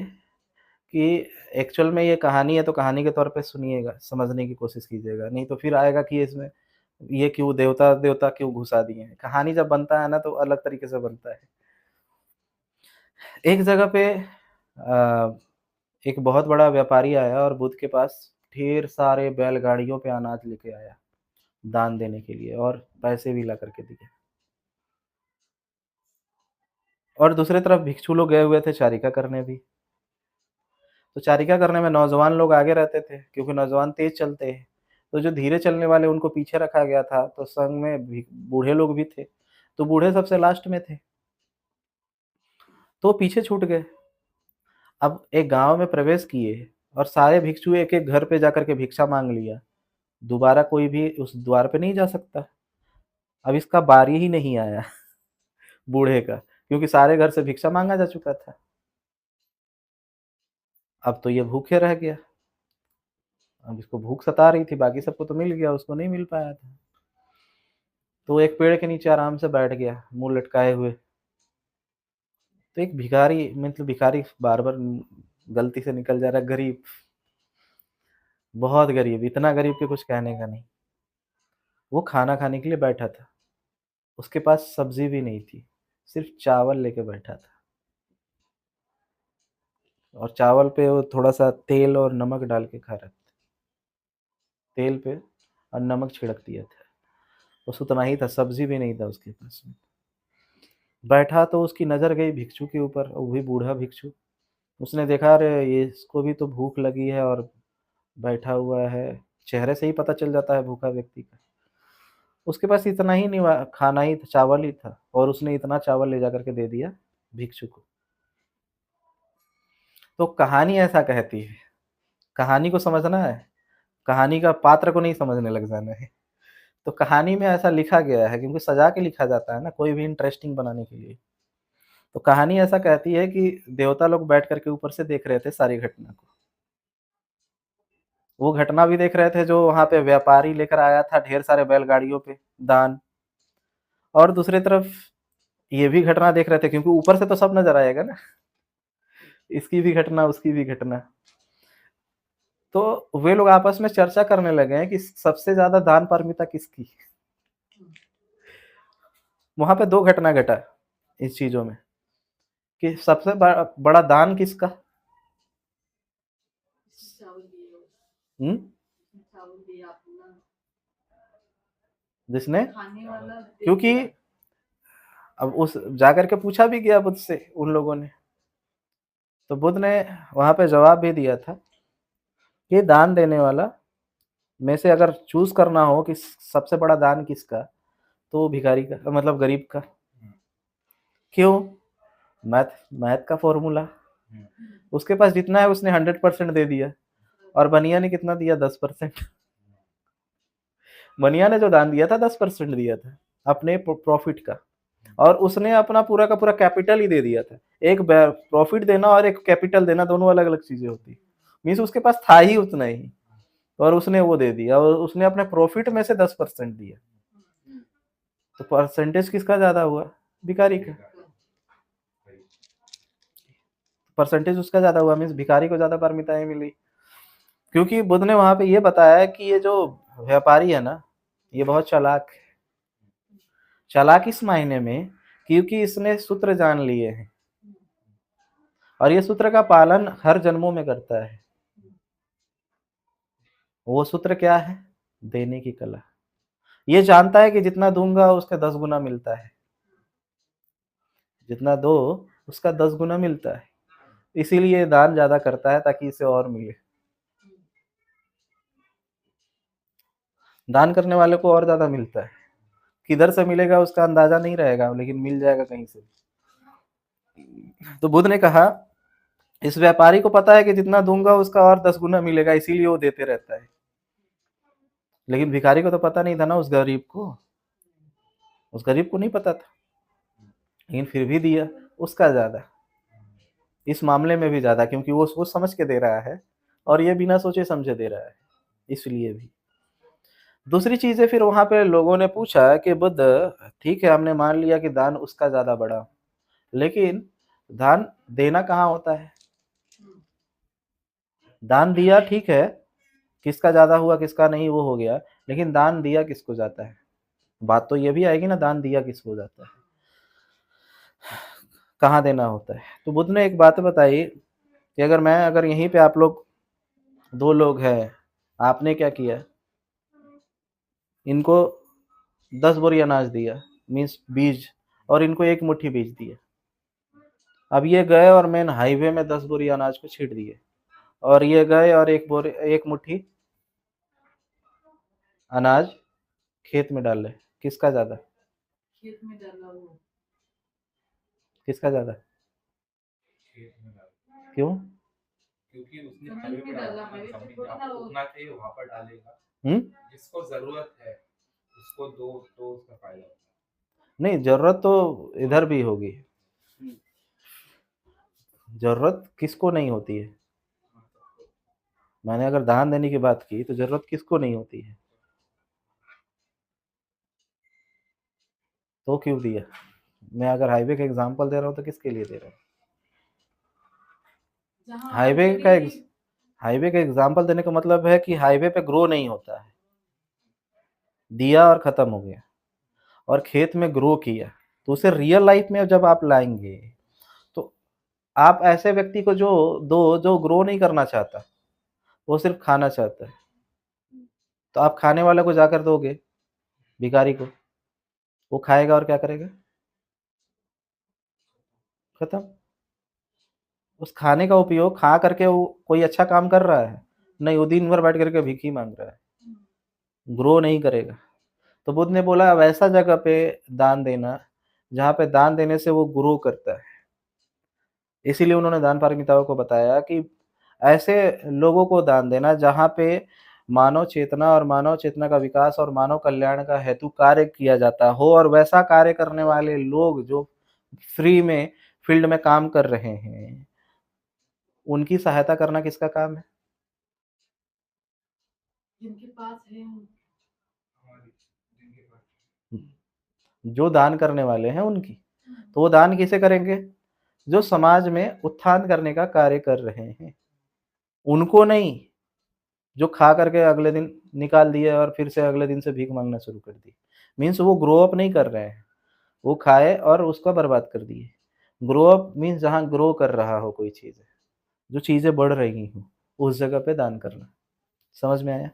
कि एक्चुअल में ये कहानी है, तो कहानी के तौर पे सुनिएगा, समझने की कोशिश कीजिएगा, नहीं तो फिर आएगा कि इसमें ये क्यों देवता क्यों घुसा दिए हैं। कहानी जब बनता है ना तो अलग तरीके से बनता है। एक जगह पे एक बहुत बड़ा व्यापारी आया और बुद्ध के पास ढेर सारे बैलगाड़ियों पे अनाज लेके आया, दान देने के लिए, और पैसे भी ला करके दिए। और दूसरी तरफ भिक्षु लोग गए हुए थे चारिका करने भी। तो चारिका करने में नौजवान लोग आगे रहते थे, क्योंकि नौजवान तेज चलते हैं। तो जो धीरे चलने वाले उनको पीछे रखा गया था, तो संग में भी बूढ़े लोग भी थे, तो बूढ़े सबसे लास्ट में थे, तो पीछे छूट गए। अब एक गाँव में प्रवेश किए और सारे भिक्षु एक-एक घर पे जाकर के भिक्षा माँग लिया। दोबारा कोई भी उस द्वार पे नहीं जा सकता। अब इसका बारी ही नहीं आया बूढ़े का, क्योंकि सारे घर से भिक्षा माँगा जा चुका था। अब तो ये भूखे रह गया। अब इसको भूख सता रही थी, बाकी सबको तो मिल गया, उसको नहीं मिल पाया था। तो एक पेड़ के नीचे आराम से बैठ गया, मुँह लटकाए हुए। तो एक भिखारी, मतलब भिखारी बार-बार गलती से निकल जा रहा है, गरीब, बहुत गरीब, इतना गरीब कि कुछ कहने का नहीं। वो खाना खाने के लिए बैठा था। उसके पास सब्ज़ी भी नहीं थी, सिर्फ़ चावल लेके बैठा था, और चावल पे वो थोड़ा-सा तेल और नमक डाल के खा रहा था। तेल पे और नमक छिड़क दिया था। बस उतना ही था, सब्ज़ी भी नहीं था उसके पास में। बैठा तो उसकी नज़र गई भिक्षु के ऊपर, वो भी बूढ़ा भिक्षु। उसने देखा, अरे ये इसको भी तो भूख लगी है और बैठा हुआ है। चेहरे से ही पता चल जाता है भूखा व्यक्ति का। उसके पास इतना ही नहीं खाना ही था, चावल ही था, और उसने इतना चावल ले जाकर के दे दिया भिक्षु को। तो कहानी ऐसा कहती है, कहानी को समझना है, कहानी का पात्र को नहीं समझने लग जाना है। तो कहानी में ऐसा लिखा गया है, क्योंकि सजा के लिखा जाता है ना कोई भी इंटरेस्टिंग बनाने के लिए। तो कहानी ऐसा कहती है कि देवता लोग बैठ कर के ऊपर से देख रहे थे सारी घटना को। वो घटना भी देख रहे थे जो वहाँ पे व्यापारी लेकर आया था ढेर सारे बैलगाड़ियों पे दान, और दूसरी तरफ ये भी घटना देख रहे थे, क्योंकि ऊपर से तो सब नज़र आएगा ना, इसकी भी घटना, उसकी भी घटना। तो वे लोग आपस में चर्चा करने लगे हैं कि सबसे ज़्यादा दान पारमिता किसकी? वहाँ पे 2 घटना घटा इस चीज़ों में, कि सबसे बड़ा दान किसका? हुँ? जिसने, क्योंकि अब उस जाकर के पूछा भी गया बुद्ध से उन लोगों ने, तो बुद्ध ने वहाँ पे जवाब भी दिया था कि दान देने वाला में से अगर चूज़ करना हो कि सबसे बड़ा दान किसका, तो वो भिखारी का, मतलब गरीब का। क्यों? मैथ मैथ का फ़ॉर्मूला। उसके पास जितना है उसने 100% दे दिया, और बनिया ने कितना दिया? 10%। बनिया ने जो दान दिया था 10% दिया था अपने प्रॉफिट का, और उसने अपना पूरा का पूरा कैपिटल ही दे दिया था। एक प्रॉफिट देना और एक कैपिटल देना दोनों अलग-अलग चीज़ें होती हैं। मीन्स उसके पास था ही उतना ही, और उसने वो दे दिया, और उसने अपने प्रॉफिट में से 10% दिया। तो परसेंटेज किसका ज़्यादा हुआ? भिखारी का। परसेंटेज उसका ज़्यादा हुआ, मीन्स भिखारी को ज़्यादा पारमिताएँ मिली। क्योंकि बुद्ध ने वहाँ पे ये बताया कि ये जो व्यापारी है ना, ये बहुत चालाक है। चालाक इस मायने में, क्योंकि इसने सूत्र जान लिए हैं, और ये सूत्र का पालन हर जन्मों में करता है। वो सूत्र क्या है? देने की कला। ये जानता है कि जितना दूँगा उसका 10 गुना मिलता है। जितना दो उसका 10 गुना मिलता है। इसीलिए दान ज़्यादा करता है ताकि इसे और मिले। दान करने वाले को और ज़्यादा मिलता है। किधर से मिलेगा उसका अंदाज़ा नहीं रहेगा, लेकिन मिल जाएगा कहीं से। तो बुद्ध ने कहा, इस व्यापारी को पता है कि जितना दूंगा उसका और 10 गुना मिलेगा, इसीलिए वो देते रहता है। लेकिन भिखारी को तो पता नहीं था ना, उस गरीब को नहीं पता था, लेकिन फिर भी दिया, उसका ज़्यादा, इस मामले में भी ज़्यादा, क्योंकि वो सोच समझ के दे रहा है और ये बिना सोचे समझे दे रहा है, इसलिए भी। दूसरी चीज़ है, फिर वहाँ पे लोगों ने पूछा कि बुद्ध, ठीक है हमने मान लिया कि दान उसका ज़्यादा बड़ा, लेकिन दान देना कहाँ होता है? दान दिया ठीक है, किसका ज़्यादा हुआ किसका नहीं वो हो गया, लेकिन दान दिया किसको जाता है? बात तो ये भी आएगी ना, दान दिया किसको जाता है, कहाँ देना होता है। तो बुद्ध ने एक बात बताई कि अगर यहीं पे आप लोग 2 लोग हैं, आपने क्या किया, इनको 10 बोरी अनाज दिया, मीन्स बीज, और इनको 1 मुट्ठी बीज दिया। अब ये गए और मेन हाईवे में 10 बोरी अनाज को छींट दिए, और ये गए और 1 मुट्ठी अनाज खेत में डाल ले, किसका ज़्यादा? खेत में डाला वो, किसका ज़्यादा? खेत में डाला। क्यों? क्योंकि उसने हाईवे पे डाला, हाईवे पे थोड़ा ना उतना चाहिए वहां पर डालेगा। जिसको जरूरत है उसको दो तो उसका फायदा होता है। नहीं, जरूरत तो इधर भी होगी, जरूरत किसको नहीं होती है? मैंने अगर दान देने की बात की तो जरूरत किसको नहीं होती है? तो क्यों दिया? मैं अगर हाईवे का एग्जांपल दे रहा हूँ तो किसके लिए दे रहा हूँ? हाईवे का एग्जांपल देने का मतलब है कि हाईवे पे ग्रो नहीं होता है, दिया और खत्म हो गया, और खेत में ग्रो किया, तो उसे रियल लाइफ में जब आप लाएंगे तो आप ऐसे व्यक्ति को जो ग्रो नहीं करना चाहता, वो सिर्फ खाना चाहता है, तो आप खाने वाले को जाकर दोगे, भिखारी को, वो खाएगा और क्या करेगा? खत्म। उस खाने का उपयोग खा करके वो कोई अच्छा काम कर रहा है? नहीं, वो दिन भर बैठ करके भीख ही मांग रहा है, ग्रो नहीं करेगा। तो बुद्ध ने बोला वैसा जगह पे दान देना जहाँ पे दान देने से वो ग्रो करता है। इसीलिए उन्होंने दान पारमिताओं को बताया कि ऐसे लोगों को दान देना जहाँ पे मानव चेतना और मानव चेतना का विकास और मानव कल्याण का हेतु कार्य किया जाता हो, और वैसा कार्य करने वाले लोग जो फ्री में फील्ड में काम कर रहे हैं, उनकी सहायता करना किसका काम है? जिनके पास है, जो दान करने वाले हैं उनकी। तो वो दान किसे करेंगे? जो समाज में उत्थान करने का कार्य कर रहे हैं, उनको नहीं, जो खा करके अगले दिन निकाल दिए और फिर से अगले दिन से भीख मांगना शुरू कर दी। मीन्स वो ग्रो अप नहीं कर रहे हैं, वो खाए और उसका बर्बाद कर दिए। ग्रो अप मीन्स जहाँ ग्रो कर रहा हो कोई चीज़, जो चीज़ें बढ़ रही हों, उस जगह पे दान करना। समझ में आया?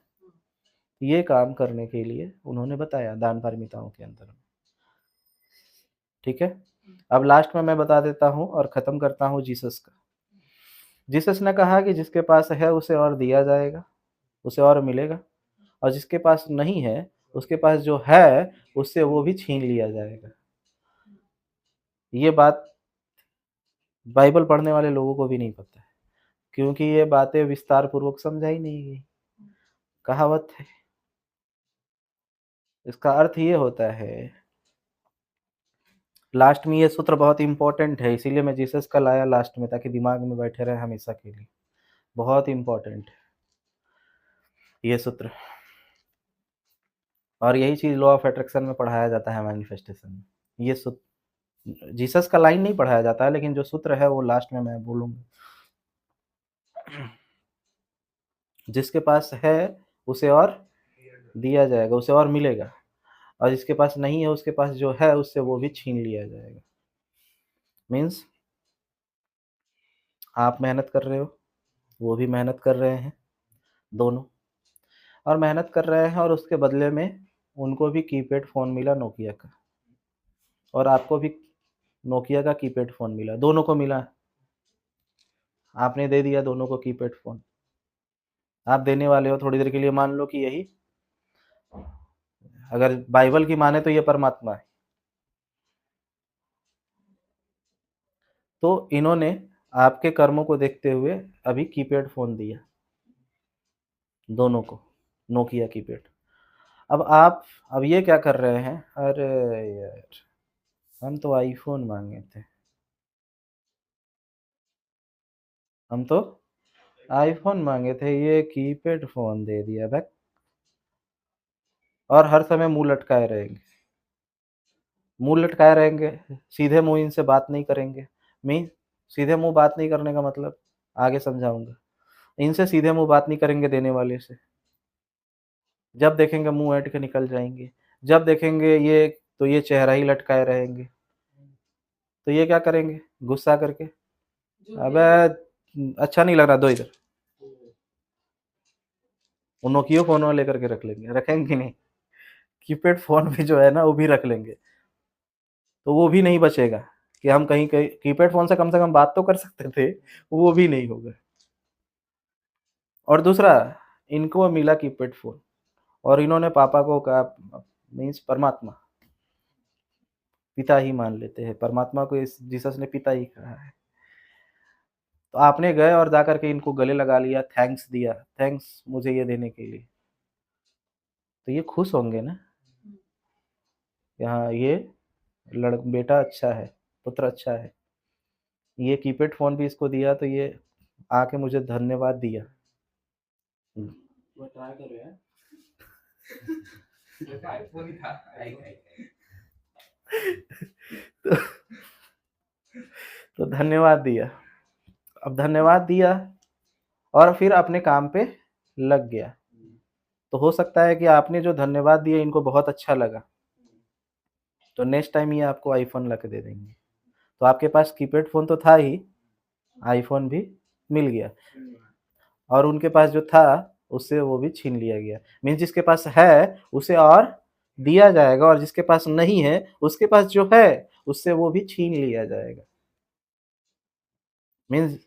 ये काम करने के लिए उन्होंने बताया दान पारमिताओं के अंदर। ठीक है, अब लास्ट में मैं बता देता हूँ और ख़त्म करता हूँ जीसस का। जीसस ने कहा कि जिसके पास है उसे और दिया जाएगा, उसे और मिलेगा, और जिसके पास नहीं है उसके पास जो है उससे वो भी छीन लिया जाएगा। ये बात बाइबल पढ़ने वाले लोगों को भी नहीं पता है, क्योंकि ये बातें विस्तार पूर्वक समझाई नहीं गई, कहावत है। इसका अर्थ ये होता है, लास्ट में ये सूत्र बहुत इंपॉर्टेंट है, इसीलिए मैं जीसस का लाया लास्ट में ताकि दिमाग में बैठे रहे हमेशा के लिए। बहुत इंपॉर्टेंट है ये सूत्र, और यही चीज़ लॉ ऑफ अट्रैक्शन में पढ़ाया जाता है, मैनिफेस्टेशन में। ये सूत्र जीसस का लाइन नहीं पढ़ाया जाता है, लेकिन जो सूत्र है वो लास्ट में मैं बोलूँगा। जिसके पास है उसे और दिया जाएगा, उसे और मिलेगा, और जिसके पास नहीं है उसके पास जो है उससे वो भी छीन लिया जाएगा। मीन्स आप मेहनत कर रहे हो, वो भी मेहनत कर रहे हैं, दोनों, और मेहनत कर रहे हैं, और उसके बदले में उनको भी कीपैड फ़ोन मिला नोकिया का, और आपको भी नोकिया का कीपैड फ़ोन मिला, दोनों को मिला। आपने दे दिया दोनों को कीपैड फ़ोन। आप देने वाले हो थोड़ी देर के लिए मान लो कि यही अगर बाइबल की माने तो ये परमात्मा है। तो इन्होंने आपके कर्मों को देखते हुए अभी कीपैड फ़ोन दिया, दोनों को, नोकिया कीपैड। अब ये क्या कर रहे हैं, अरे यार! हम तो आईफ़ोन माँगे थे। हम तो आईफ़ोन माँगे थे, ये कीपैड फ़ोन दे दिया भैं। और हर समय मुँह लटकाए रहेंगे। मुँह लटकाए रहेंगे, सीधे मुँह इनसे बात नहीं करेंगे। मीन्स सीधे मुँह बात नहीं करने का मतलब आगे समझाऊँगा। इनसे सीधे मुँह बात नहीं करेंगे देने वाले से। जब देखेंगे मुँह ऐंठ के निकल जाएँगे। जब देखेंगे ये तो ये चेहरा ही लटकाए रहेंगे। तो ये क्या करेंगे गुस्सा करके, अबे अच्छा नहीं लग रहा दो इधर। वो नोकियो फ़ोन वो लेकर के रख लेंगे, रखेंगे कि नहीं? कीपैड फ़ोन भी जो है ना वो भी रख लेंगे। तो वो भी नहीं बचेगा कि हम कहीं कहीं कीपैड फ़ोन से कम बात तो कर सकते थे, वो भी नहीं होगा। और दूसरा इनको मिला कीपैड फ़ोन और इन्होंने पापा को कहा मीन्स परमात्मा, पिता ही मान लेते हैं, परमात्मा को इस जीसस ने पिता ही कहा है। तो आपने गए और जाकर के इनको गले लगा लिया, थैंक्स दिया, थैंक्स मुझे ये देने के लिए। तो ये खुश होंगे ना, कि हाँ ये बेटा अच्छा है, पुत्र अच्छा है। ये कीपैड फ़ोन भी इसको दिया तो ये आके मुझे धन्यवाद दिया। हुँ। वो ट्राई करो यार। आईफ़ोन ही था। तो तो धन्यवाद दिया। अब धन्यवाद दिया और फिर अपने काम पे लग गया। तो हो सकता है कि आपने जो धन्यवाद दिया इनको बहुत अच्छा लगा। तो नेक्स्ट टाइम ये आपको आईफ़ोन ला के दे देंगे। तो आपके पास कीपैड फ़ोन तो था ही, आईफ़ोन भी मिल गया और उनके पास जो था उससे वो भी छीन लिया गया। मीन्स जिसके पास है उसे और दिया जाएगा और जिसके पास नहीं है उसके पास जो है उससे वो भी छीन लिया जाएगा। मीन्स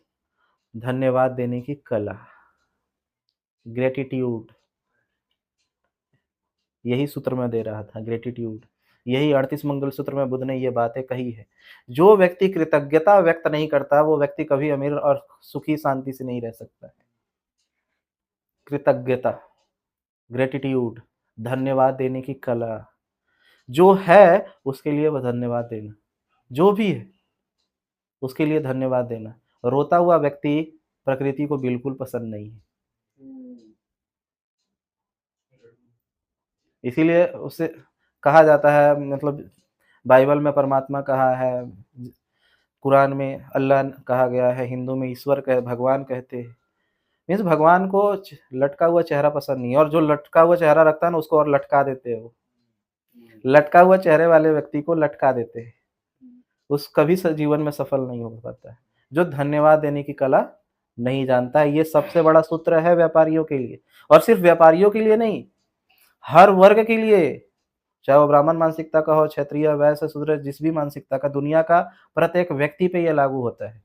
धन्यवाद देने की कला, ग्रैटिट्यूड, यही सूत्र मैं दे रहा था, ग्रैटिट्यूड। यही 38 मंगल सूत्र में बुद्ध ने ये बातें कही है। जो व्यक्ति कृतज्ञता व्यक्त नहीं करता वो व्यक्ति कभी अमीर और सुखी शांति से नहीं रह सकता है। कृतज्ञता, ग्रैटिट्यूड, धन्यवाद देने की कला। जो है उसके लिए वो धन्यवाद देना, जो भी है उसके लिए धन्यवाद देना। रोता हुआ व्यक्ति प्रकृति को बिल्कुल पसंद नहीं है। इसीलिए उसे कहा जाता है, मतलब बाइबल में परमात्मा कहा है, कुरान में अल्लाह कहा गया है, हिंदू में ईश्वर कह भगवान कहते हैं। मीन्स भगवान को लटका हुआ चेहरा पसंद नहीं है और जो लटका हुआ चेहरा रखता है ना उसको और लटका देते हैं। वो लटका हुआ चेहरे वाले व्यक्ति को लटका देते हैं, उस कभी जीवन में सफल नहीं हो पाता है। जो धन्यवाद देने की कला नहीं जानता है, ये सबसे बड़ा सूत्र है व्यापारियों के लिए। और सिर्फ व्यापारियों के लिए नहीं, हर वर्ग के लिए, चाहे वो ब्राह्मण मानसिकता का हो, क्षत्रिय, वैश्य, शूद्र, जिस भी मानसिकता का, दुनिया का प्रत्येक व्यक्ति पे ये लागू होता है।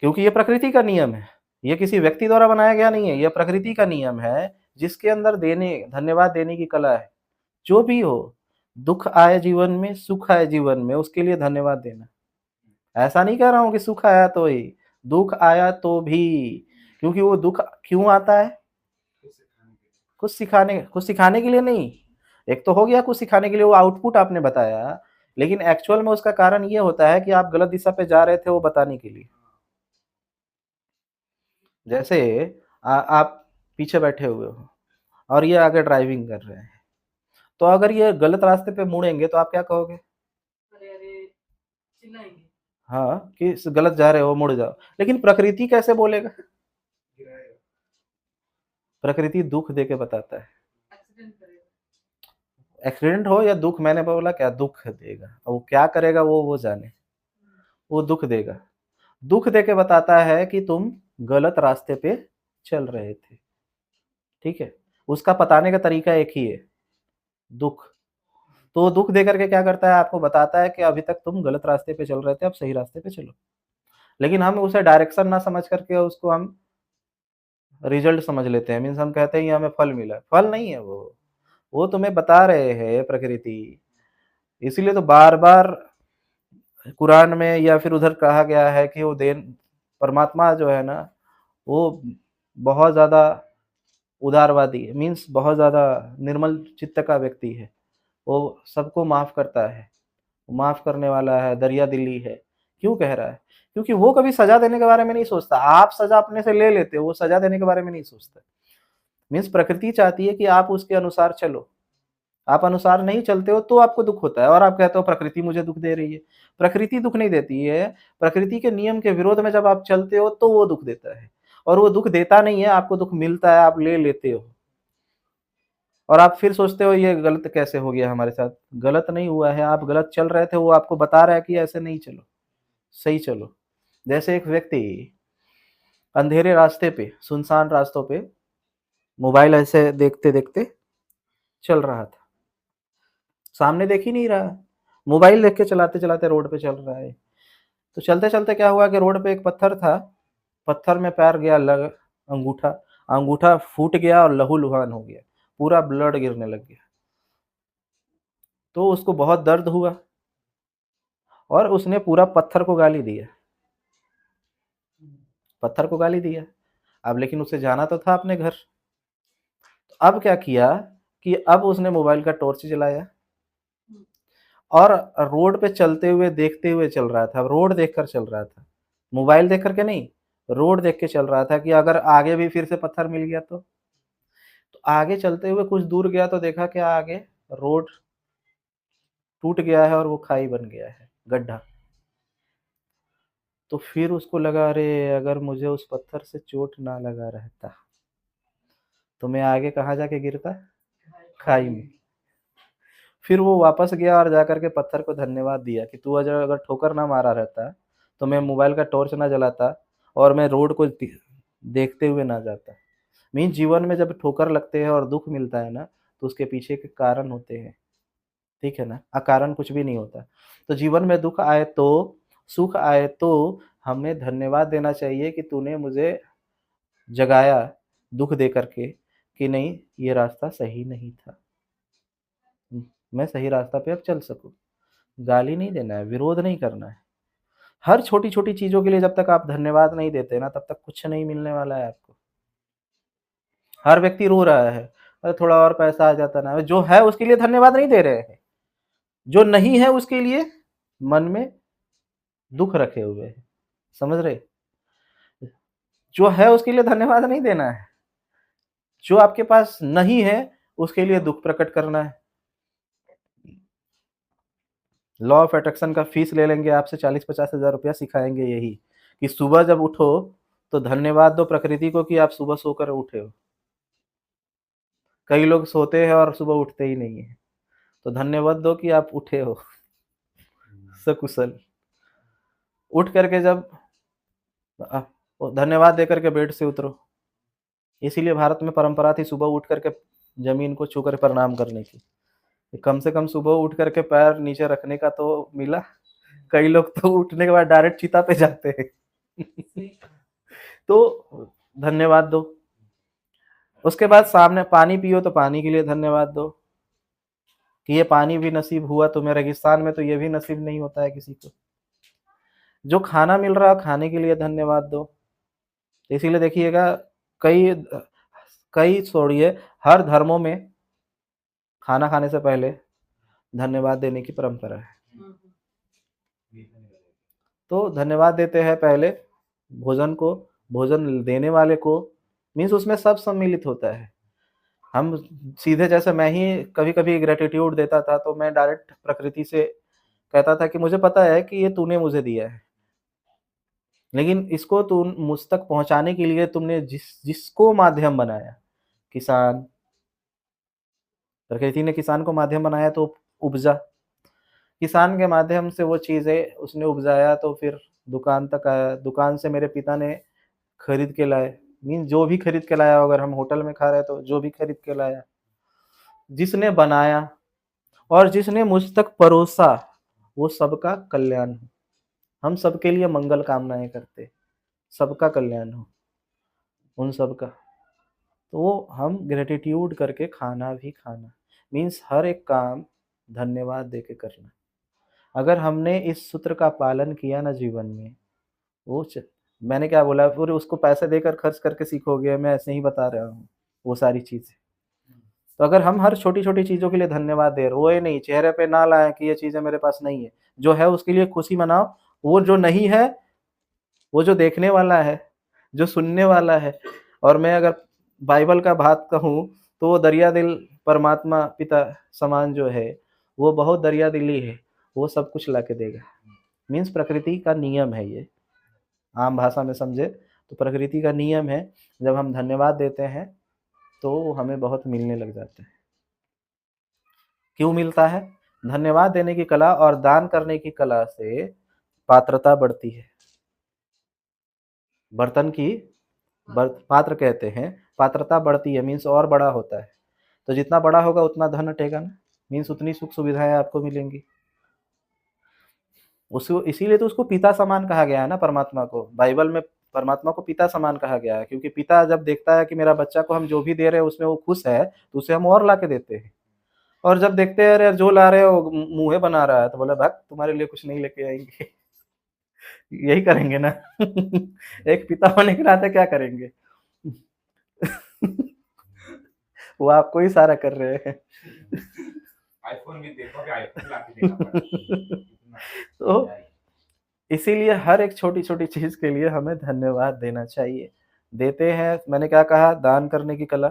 क्योंकि ये प्रकृति का नियम है, ये किसी व्यक्ति द्वारा बनाया गया नहीं है, ये प्रकृति का नियम है जिसके अंदर धन्यवाद देने की कला है। जो भी हो, दुःख आए जीवन में, सुख आए जीवन में, उसके लिए धन्यवाद देना। ऐसा नहीं कह रहा हूँ कि सुख आया तो ही, दुःख आया तो भी, क्योंकि वो दुःख क्यों आता है? कुछ सिखाने के लिए नहीं। एक तो हो गया कुछ सिखाने के लिए, वो आउटपुट आपने बताया, लेकिन एक्चुअल में उसका कारण ये होता है कि आप गलत दिशा पे जा रहे थे वो बताने के लिए। जैसे आप पीछे बैठे हुए हो और ये आगे ड्राइविंग कर रहे हैं, तो अगर ये गलत रास्ते पे मुड़ेंगे तो आप क्या कहोगे? अरे अरे, चिल्लाएंगे। हाँ, कि गलत जा रहे हो, मुड़ जाओ। लेकिन प्रकृति कैसे बोलेगा? प्रकृति दुःख दे के बताता है। एक्सीडेंट हो या दुःख, मैंने बोला क्या? दुःख देगा। वो क्या करेगा वो जाने। वो दुःख देगा। दुःख दे के बताता है कि तुम गलत रास्ते पे चल रहे थे। ठीक है? उसका बताने का तरीका एक ही है, दुःख। तो वो दुःख दे करके क्या करता है? आपको बताता है कि अभी तक तुम गलत रास्ते पे चल रहे थे, अब सही रास्ते पे चलो। लेकिन हम उसे डायरेक्शन ना समझ करके उसको हम रिजल्ट समझ लेते हैं। मीन्स हम कहते हैं ये हमें फल मिला, फल नहीं है वो तुम्हें बता रहे हैं प्रकृति। इसीलिए तो बार-बार कुरान में या फिर उधर कहा गया है कि वो देन परमात्मा जो है ना, वो बहुत ज़्यादा उदारवादी है, मीन्स बहुत ज़्यादा निर्मल चित्त का व्यक्ति है। वो सबको माफ़ करता है, माफ़ करने वाला है, दरिया दिली है। क्यों कह रहा है? क्योंकि वो कभी सज़ा देने के बारे में नहीं सोचता। आप सज़ा अपने से ले लेते हो, वो सज़ा देने के बारे में नहीं सोचता। मीन्स प्रकृति चाहती है कि आप उसके अनुसार चलो। आप अनुसार नहीं चलते हो तो आपको दुःख होता है और आप कहते हो प्रकृति मुझे दुःख दे रही है। प्रकृति दुःख नहीं देती है, प्रकृति के नियम के विरोध में जब आप चलते हो तो वो दुःख देता है। और वो दुःख देता नहीं है, आपको दुःख मिलता है, आप ले लेते हो। और आप फिर सोचते हो ये गलत कैसे हो गया हमारे साथ? गलत नहीं हुआ है, आप गलत चल रहे थे, वो आपको बता रहा है कि ऐसे नहीं चलो, सही चलो। जैसे एक व्यक्ति अंधेरे रास्ते पे, सुनसान रास्तों पे मोबाइल ऐसे देखते-देखते चल रहा था। सामने देख ही नहीं रहा है, मोबाइल देख के चलाते-चलाते रोड पे चल रहा है। तो चलते-चलते क्या हुआ कि रोड पे एक पत्थर था, पत्थर में पैर गया लग अंगूठा, अंगूठा फूट गया और लहू-लुहान हो गया, पूरा ब्लड गिरने लग गया। तो उसको बहुत दर्द हुआ और उसने पूरा पत्थर को गाली दिया, पत्थर को गाली दिया। अब लेकिन उसे जाना तो था अपने घर। तो अब क्या किया कि अब उसने मोबाइल का टॉर्च जलाया और रोड पे चलते हुए देखते हुए चल रहा था, रोड देखकर चल रहा था। मोबाइल देख कर के नहीं, रोड देख के चल रहा था कि अगर आगे भी फिर से पत्थर मिल गया तो? तो आगे चलते हुए कुछ दूर गया तो देखा कि आगे रोड टूट गया है और वो खाई बन गया है, गड्ढा। तो फिर उसको लगा अरे! अगर मुझे उस पत्थर से चोट ना लगा रहता, तो मैं आगे कहाँ जाके गिरता? खाई में। फिर वो वापस गया और जाकर के पत्थर को धन्यवाद दिया कि तू अगर ठोकर ना मारा रहता, तो मैं मोबाइल का टॉर्च ना जलाता और मैं रोड को देखते हुए ना जाता। मीन्स जीवन में जब ठोकर लगते हैं और दुःख मिलता है ना, तो उसके पीछे के कारण होते हैं, ठीक है ना? अकारण कुछ भी नहीं होता। तो जीवन में दुःख आए तो, सुख आए तो हमें धन्यवाद देना चाहिए कि तूने मुझे जगाया दुःख दे कर के कि नहीं ये रास्ता सही नहीं था। मैं सही रास्ता पे अब चल सकूँ। गाली नहीं देना है, विरोध नहीं करना है। हर छोटी-छोटी चीज़ों के लिए जब तक आप धन्यवाद नहीं देते ना, तब तक कुछ नहीं मिलने वाला है आपको। हर व्यक्ति रो रहा है, अरे थोड़ा और पैसा आ जाता ना, जो है उसके लिए धन्यवाद नहीं दे रहे हैं। जो नहीं है उसके लिए मन में दुःख रखे हुए हैं, समझ रहे? जो है उसके लिए धन्यवाद नहीं देना है, जो आपके पास नहीं है उसके लिए दुःख प्रकट करना है। लॉ ऑफ अट्रैक्शन का फीस ले लेंगे आपसे 40-50 हज़ार रुपया सिखाएँगे यही, कि सुबह जब उठो तो धन्यवाद दो प्रकृति को कि आप सुबह सोकर उठे हो। कई लोग सोते हैं और सुबह उठते ही नहीं हैं, तो धन्यवाद दो कि आप उठे हो सकुशल। उठ कर के जब अ, धन्यवाद देकर के बेड से उतरो। इसीलिए भारत में परंपरा थी सुबह उठ कर के ज़मीन को छू कर प्रणाम करने की। कम से कम सुबह उठ कर के पैर नीचे रखने का तो मिला। कई लोग तो उठने के बाद डायरेक्ट चिता पे जाते हैं। तो धन्यवाद दो। उसके बाद सामने पानी पियो तो पानी के लिए धन्यवाद दो, कि ये पानी भी नसीब हुआ तुम्हें, रेगिस्तान में तो ये भी नसीब नहीं होता है किसी को। जो खाना मिल रहा है खाने के लिए धन्यवाद दो। इसीलिए देखिएगा कई कई छोड़िए हर धर्मों में खाना खाने से पहले धन्यवाद देने की परंपरा है। तो धन्यवाद देते हैं पहले भोजन को, भोजन देने वाले को, मीन्स उसमें सब सम्मिलित होता है। हम सीधे जैसे मैं ही कभी-कभी ग्रैटिट्यूड देता था तो मैं डायरेक्ट प्रकृति से कहता था कि मुझे पता है कि ये तूने मुझे दिया है। लेकिन इसको तुम मुझ तक पहुँचाने के लिए तुमने जिसको माध्यम बनाया, किसान, प्रकृति ने किसान को माध्यम बनाया तो उपजा। किसान के माध्यम से वो चीज़ें उसने उपजाया तो फिर दुकान तक आया, दुकान से मेरे पिता ने खरीद के लाए, मीन्स जो भी खरीद के लाया, अगर हम होटल में खा रहे हैं तो जो भी खरीद के लाया, जिसने बनाया और जिसने मुझ तक परोसा, वो सबका कल्याण हो। हम सबके लिए मंगल कामनाएँ करते, सबका कल्याण हो, उन सब का। तो हम ग्रैटिट्यूड करके खाना भी खाना, मीन्स हर एक काम धन्यवाद दे के करना। अगर हमने इस सूत्र का पालन किया ना जीवन में, वो च मैंने क्या बोला, फिर उसको पैसे देकर खर्च करके सीखोगे, मैं ऐसे ही बता रहा हूँ, वो सारी चीज़ें। तो अगर हम हर छोटी-छोटी चीज़ों के लिए धन्यवाद दे, रोए नहीं, चेहरे पे ना लाएँ कि ये चीज़ें मेरे पास नहीं है। जो है उसके लिए खुशी मनाओ, वो जो नहीं है, वो जो देखने वाला है, जो सुनने वाला है, और मैं अगर बाइबल का बात कहूँ, तो वो दरिया दिल परमात्मा पिता समान जो है, वो बहुत दरिया दिली है, वो सब कुछ ला के देगा। मीन्स प्रकृति का नियम है ये, आम भाषा में समझे तो प्रकृति का नियम है, जब हम धन्यवाद देते हैं, तो हमें बहुत मिलने लग जाता है। क्यों मिलता है? धन्यवाद देने की कला और दान करने की कला से पात्रता बढ़ती है। बर्तन की पात्र कहते हैं, पात्रता बढ़ती है, मीन्स और बड़ा होता है। तो जितना बड़ा होगा उतना धन हटेगा ना, मीन्स उतनी सुख सुविधाएं आपको मिलेंगी। उसको इसीलिए तो उसको पिता समान कहा गया है ना, परमात्मा को। बाइबल में परमात्मा को पिता समान कहा गया है, क्योंकि पिता जब देखता है कि मेरा बच्चा को हम जो भी दे रहे हैं उसमें वो खुश है, तो उसे हम और ला के देते हैं। और जब देखते हैं अरे जो ला रहे हो मुँहे बना रहा है, तो बोला भाग, तुम्हारे लिए कुछ नहीं लेके आएंगे। यही करेंगे ना। एक पिता होने के नाते क्या करेंगे? वो आपको ही इशारा कर रहे हैं। आईफ़ोन भी देखोगे, आईफ़ोन ला के देना पड़ेगा। तो इसीलिए हर एक छोटी-छोटी चीज़ के लिए हमें धन्यवाद देना चाहिए। देते हैं, मैंने क्या कहा, दान करने की कला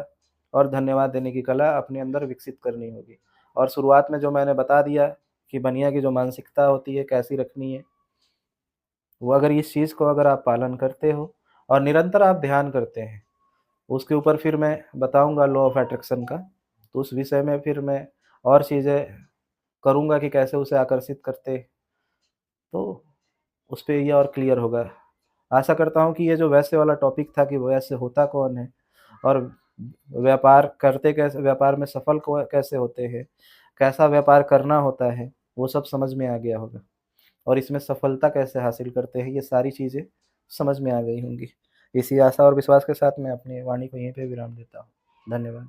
और धन्यवाद देने की कला अपने अंदर विकसित करनी होगी। और शुरुआत में जो मैंने बता दिया कि बनिया की जो मानसिकता होती है कैसी रखनी है, वो अगर इस चीज़ को अगर आप पालन करते हो और निरंतर आप ध्यान करते हैं, उसके ऊपर फिर मैं बताऊँगा लॉ ऑफ अट्रैक्शन का, तो उस विषय में फिर मैं और चीज़ें करूँगा कि कैसे उसे आकर्षित करते, तो उस पे ये और क्लियर होगा। आशा करता हूँ कि ये जो वैसे वाला टॉपिक था कि वैसे होता कौन है और व्यापार करते कैसे, व्यापार में सफल कैसे होते हैं, कैसा व्यापार करना होता है, वो सब समझ में आ गया होगा। और इसमें सफलता कैसे हासिल करते हैं, ये सारी चीज़ें समझ में आ गई होंगी। इसी आशा और विश्वास के साथ मैं अपनी वाणी को यहीं पे विराम देता हूँ। धन्यवाद।